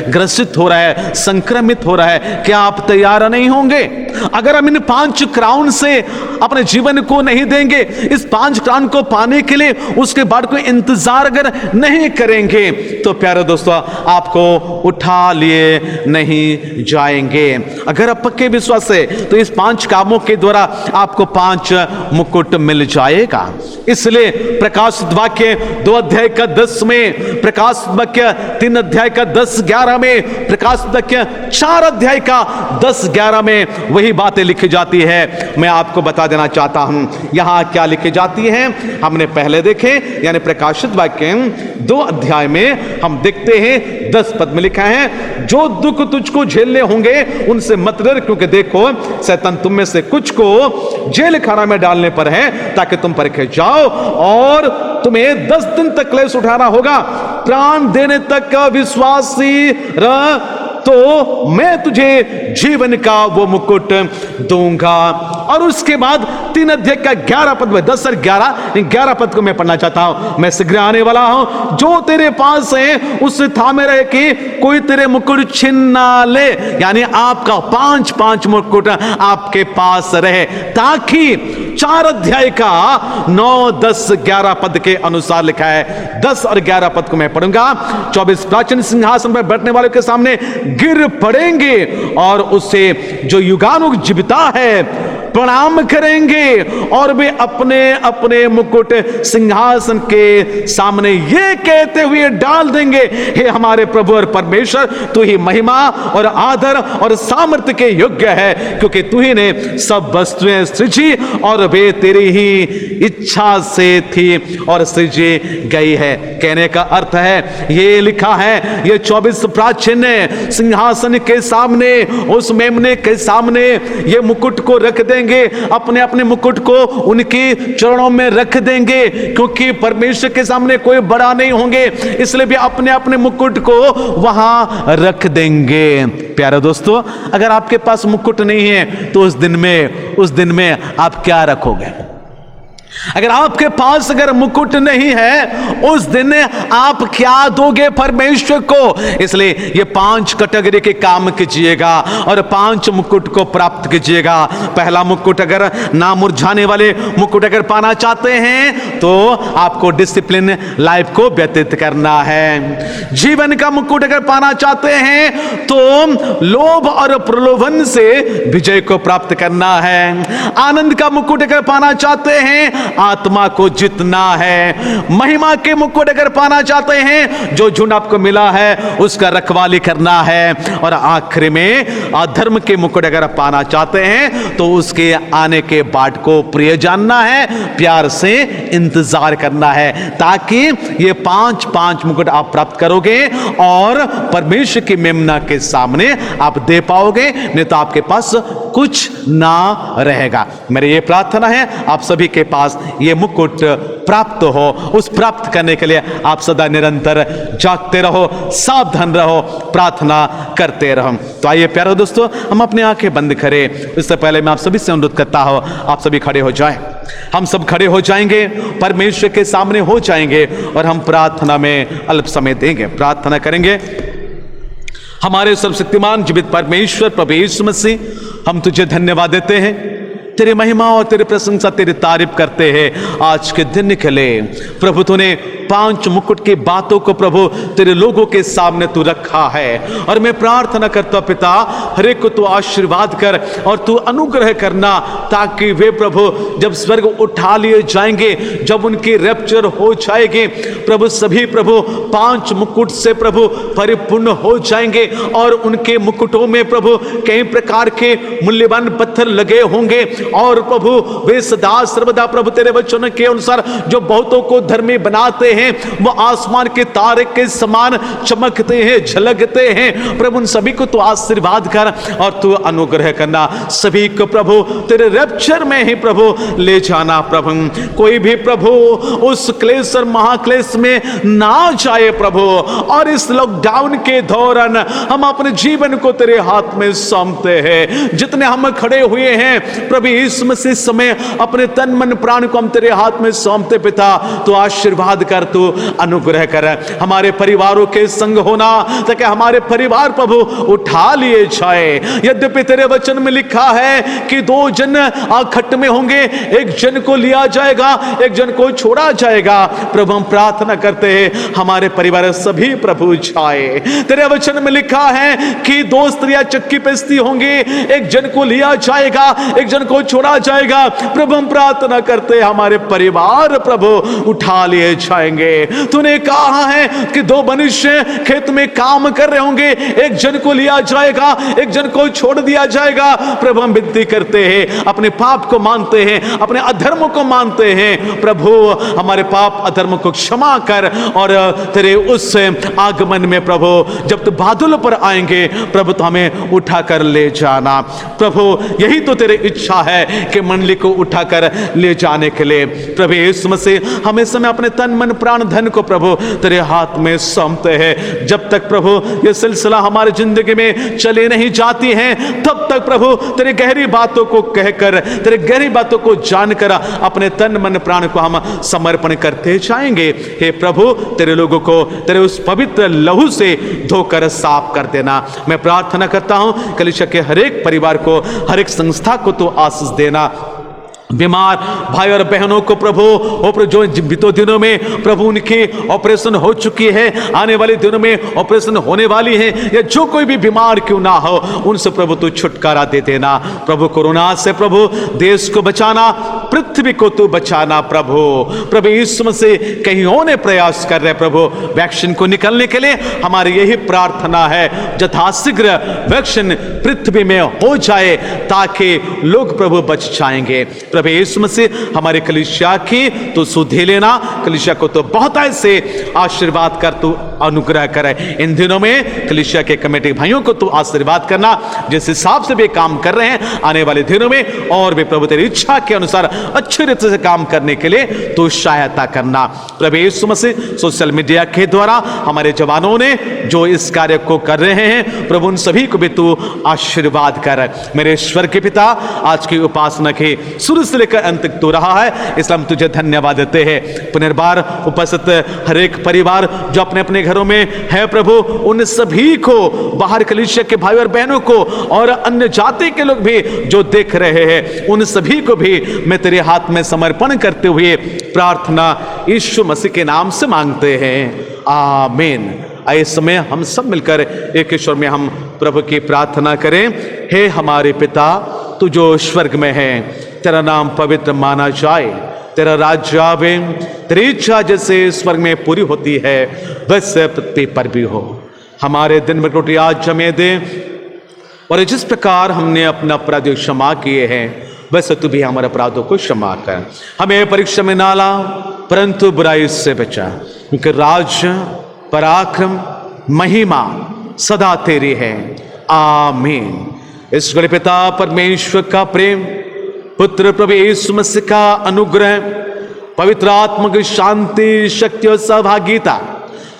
Speaker 4: ग्रसित हो रहा है, संक्रमित हो रहा है। क्या आप तैयार नहीं होंगे? अगर हम इन 5 क्राउन से अपने जीवन को नहीं देंगे, इस 5 क्राउन को पाने के लिए उसके बाद कोई इंतजार अगर नहीं करेंगे तो प्यारे दोस्तों आपको उठा लिए नहीं जाएंगे। अगर आप पक्के विश्वास से तो इस 5 कामों के द्वारा आपको 5 मुकुट मिल जाएगा। इसलिए प्रकाशित वाक्य 2 अध्याय का 10 में, प्रकाशित वाक्य 3 अध्याय का 10-11 में, प्रकाशित वाक्य 4 अध्याय का 10-11 में वही बातें लिखी जाती है। मैं आपको बता देना चाहता हूं यहां क्या लिखी जाती है। हमने पहले देखे, यानी प्रकाशित वाक्य 2 अध्याय में हम देखते हैं 10 पद में लिखा है, जो दुख तुझको झेलने होंगे उनसे मत डर, क्योंकि देखो शैतान तुम में से कुछ को जेल खाना में डालने पर है ताकि तुम परखे जाओ, और तुम्हें 10 दिन तक क्लेश उठाना होगा। प्राण देने तक का विश्वासी रह तो मैं तुझे जीवन का वो मुकुट दूंगा। और उसके बाद 3 अध्याय का 11 पद में, 10 और 11 पद को मैं पढ़ना चाहता हूं। मैं शीघ्र आने वाला हूं, जो तेरे पास है उससे थामे रहे कि कोई तेरे मुकुट छीन ना ले। यानी आपका 5 मुकुट आपके पास रहे, ताकि 4 अध्याय का 9, 10, 11 पद के अनुसार लिखा है। 10 और 11 पद को मैं पढ़ूंगा। 24 प्राचीन सिंहासन पर बैठने वाले के सामने गिर पड़ेंगे और उससे जो युगानुग जीविता है प्रणाम करेंगे और वे अपने अपने मुकुट सिंहासन के सामने ये कहते हुए डाल देंगे, हे हमारे प्रभु और परमेश्वर, तू ही महिमा और आदर और सामर्थ्य के योग्य है, क्योंकि तू ही ने सब वस्तुएं सृजी और वे तेरी ही इच्छा से थी और सृजी गई है। कहने का अर्थ है, ये लिखा है, ये 24 प्राचीन सिंहासन के सामने, उस मेमने के सामने ये मुकुट को रख देंगे, अपने अपने मुकुट को उनके चरणों में रख देंगे, क्योंकि परमेश्वर के सामने कोई बड़ा नहीं होंगे, इसलिए भी अपने अपने मुकुट को वहां रख देंगे। प्यारे दोस्तों, अगर आपके पास मुकुट नहीं है तो उस दिन में आप क्या रखोगे? अगर आपके पास अगर मुकुट नहीं है, उस दिन आप क्या दोगे परमेश्वर को? इसलिए ये 5 कैटेगरी के काम कीजिएगा और 5 मुकुट को प्राप्त कीजिएगा। पहला मुकुट, अगर ना मुरझाने वाले मुकुट अगर पाना चाहते हैं तो आपको डिसिप्लिन लाइफ को व्यतीत करना है। जीवन का मुकुट अगर पाना चाहते हैं तो लोभ और प्रलोभन से विजय को प्राप्त करना है। आनंद का मुकुट अगर पाना चाहते हैं, आत्मा को जीतना है। महिमा के मुकुट अगर पाना चाहते हैं, जो झुंड आपको मिला है उसका रखवाली करना है। और आखिर में अधर्म के मुकुट अगर पाना चाहते हैं तो उसके आने के बाट को प्रिय जानना है, प्यार से इंतजार करना है, ताकि ये 5 मुकुट आप प्राप्त करोगे और परमेश्वर की मेमना के सामने आप दे पाओगे, नहीं तो आपके पास कुछ ना रहेगा। मेरी ये प्रार्थना है आप सभी के पास ये मुकुट प्राप्त हो। उस प्राप्त करने के लिए आप सदा निरंतर जागते रहो, सावधान रहो, प्रार्थना करते रहो। तो आइए प्यारे दोस्तों, हम अपनी आंखें बंद करें। इससे पहले मैं आप सभी से अनुरोध करता हूं, आप सभी खड़े हो जाएं। हम सब खड़े हो जाएंगे, परमेश्वर के सामने हो जाएंगे और हम प्रार्थना में अल्प समय देंगे, प्रार्थना करेंगे। हमारे सर्वशक्तिमान जीवित परमेश्वर प्रभु यीशु मसीह, हम तुझे धन्यवाद देते हैं, तेरी महिमा और तेरी प्रशंसा, तेरी तारीफ करते हैं आज के दिन के लिए। प्रभु तूने 5 मुकुट की बातों को प्रभु तेरे लोगों के सामने तू रखा है, और मैं प्रार्थना करता पिता, हर एक को तू आशीर्वाद कर और तू अनुग्रह करना, ताकि वे प्रभु जब स्वर्ग उठा लिए जाएंगे, जब उनकी रैप्चर हो जाएगी प्रभु, सभी प्रभु 5 मुकुट से प्रभु परिपूर्ण हो जाएंगे और उनके मुकुटों में प्रभु कई प्रकार के मूल्यवान पत्थर लगे होंगे, और प्रभु वे सदा सर्वदा प्रभु तेरे वचन के अनुसार जो बहुतों को धर्मी बनाते हैं, वो आसमान के तारे के समान चमकते हैं, झलकते हैं। प्रभु उन सभी को तू आशीर्वाद कर और तू अनुग्रह करना, सभी को प्रभु तेरे रैप्चर में ही प्रभु ले जाना। प्रभु कोई भी प्रभु उस क्लेश और महाक्लेश में ना जाए प्रभु, और इस लॉकडाउन के दौरान हम अपने जीवन को तेरे हाथ में सौंपते हैं। जितने हम खड़े हुए हैं प्रभु यीशु मसीह समय अपने तन मन प्राण को हम तेरे हाथ में सौंपते पिता, तो आशीर्वाद कर, तू अनुग्रह कर, हमारे परिवारों के संग होना, ताकि हमारे परिवार प्रभु उठा लिए जाए। यद्यपि तेरे वचन में लिखा है कि 2 जन आखट में होंगे, एक जन को लिया जाएगा, एक जन को छोड़ा जाएगा। प्रभु हम प्रार्थना करते हैं हमारे परिवार सभी प्रभु जाए। तेरे वचन में लिखा है कि 2 स्त्रियां चक्की पेस्ती होंगी, एक जन को लिया जाएगा, एक जन को छोड़ा जाएगा। प्रभु हम प्रार्थना करते हमारे परिवार प्रभु उठा लिए जाएंगे। तूने कहा है कि 2 मनुष्य खेत में काम कर रहे होंगे, एक जन को लिया जाएगा, एक जन को छोड़ दिया जाएगा। प्रभु हम विनती करते हैं, अपने पाप को मानते हैं, अपने अधर्म को मानते हैं प्रभु, हमारे पाप अधर्म को क्षमा कर, और तेरे उस आगमन में प्रभु जब तू बादल पर आएंगे प्रभु तो हमें उठा कर ले जाना। प्रभु यही तो तेरी इच्छा है कि मंडली को उठाकर ले जाने के लिए। प्रभु यीशु मसीह हमें समय अपने तन मन प्राण धन को प्रभु तेरे हाथ में सौंपते हैं। जब तक प्रभु ये सिलसिला हमारी जिंदगी में चले नहीं जाती हैं, तब तक प्रभु तेरे गहरी बातों को कहकर, तेरे गहरी बातों को जानकर अपने तन मन प्राण को हम समर्पण करते जाएंगे। हे प्रभु तेरे लोगों को तेरे उस पवित्र लहू से धोकर साफ कर देना। मैं प्रार्थना करता हूं कलीसिया के हर एक परिवार को, हर एक संस्था को तो आशीष देना। बीमार भाई और बहनों को प्रभु और जो बीतों दिनों में प्रभु उनकी ऑपरेशन हो चुकी है, आने वाले दिनों में ऑपरेशन होने वाली है, या जो कोई भी बीमार क्यों ना हो उनसे प्रभु तू छुटकारा दे देना। प्रभु कोरोना से प्रभु देश को बचाना, पृथ्वी को तू बचाना। प्रभु यीशु मसीह कहीं होने प्रयास कर रहे प्रभु वैक्सीन को निकलने के लिए हमारी यही प्रार्थना है, यथाशीघ्र वैक्सीन पृथ्वी में हो जाए ताकि लोग प्रभु बच जाएंगे। प्रभु यीशु मसीह हमारे कलीसिया की तो सुधे लेना, कलीसिया को तो बहुत ऐसे आशीर्वाद कर तू अनुग्रह करे। इन दिनों में कलीसिया के कमेटी भाइयों को तू आशीर्वाद करना, जिस हिसाब से वे काम कर रहे हैं आने वाले दिनों में और भी प्रभु तेरी इच्छा के अनुसार अच्छे रीति से काम करने के लिए तू सहायता करना। प्रभु यीशु मसीह सोशल मीडिया के द्वारा हमारे जवानों ने जो इस कार्य को कर रहे हैं प्रभु उन सभी को भी तू आशीर्वाद कर। मेरे ईश्वर के पिता, आज की उपासना के शुरू से लेकर अंत तक तू रहा है, इसलिए हम तुझे धन्यवाद देते हैं। पुनर्बार उपस्थित हर एक परिवार जो अपने अपने घरों में है प्रभु, उन सभी को, बाहर कलीसिया के भाई और बहनों को और अन्य जाति के लोग भी जो देख रहे हैं उन सभी को भी मैं तेरे हाथ में समर्पण करते हुए प्रार्थना यीशु मसीह के नाम से मांगते हैं, आमीन। इस समय हम सब मिलकर एक ईश्वर में हम प्रभु की प्रार्थना करें। हे हमारे पिता, तू जो स्वर्ग में है, तेरा नाम पवित्र माना जाए, तेरा राज्य आवे, तेरी इच्छा जैसे स्वर्ग में पूरी होती है वैसे पृथ्वी पर भी हो। हमारे दिन में रोटी आज हमें दे, और जिस प्रकार हमने अपना अपराध क्षमा किए हैं वैसे तू भी हमारे अपराधों को क्षमा कर। हमें परीक्षा में ना ला परंतु बुराई से बचा, क्योंकि राज्य, पराक्रम, महिमा सदा तेरी है, आमीन। ईश्वर पिता परमेश्वर का प्रेम, पुत्र प्रभु यीशु मसीह का अनुग्रह, पवित्र आत्मा की शांति, शक्ति और सहभागिता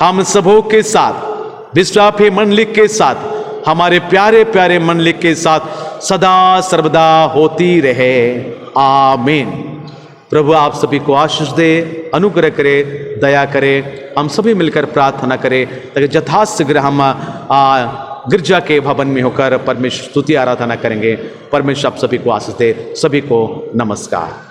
Speaker 4: हम सबों के साथ, विश्वासी मंडली के साथ, हमारे प्यारे प्यारे मंडली के साथ सदा सर्वदा होती रहे, आमीन। प्रभु आप सभी को आशीष दे, अनुग्रह करे, दया करे। हम सभी मिलकर प्रार्थना करें ताकि यथाशीघ्र हम गिरजा के भवन में होकर परमेश्वर स्तुति आराधना करेंगे। परमेश्वर आप सभी को आशीष दे। सभी को नमस्कार।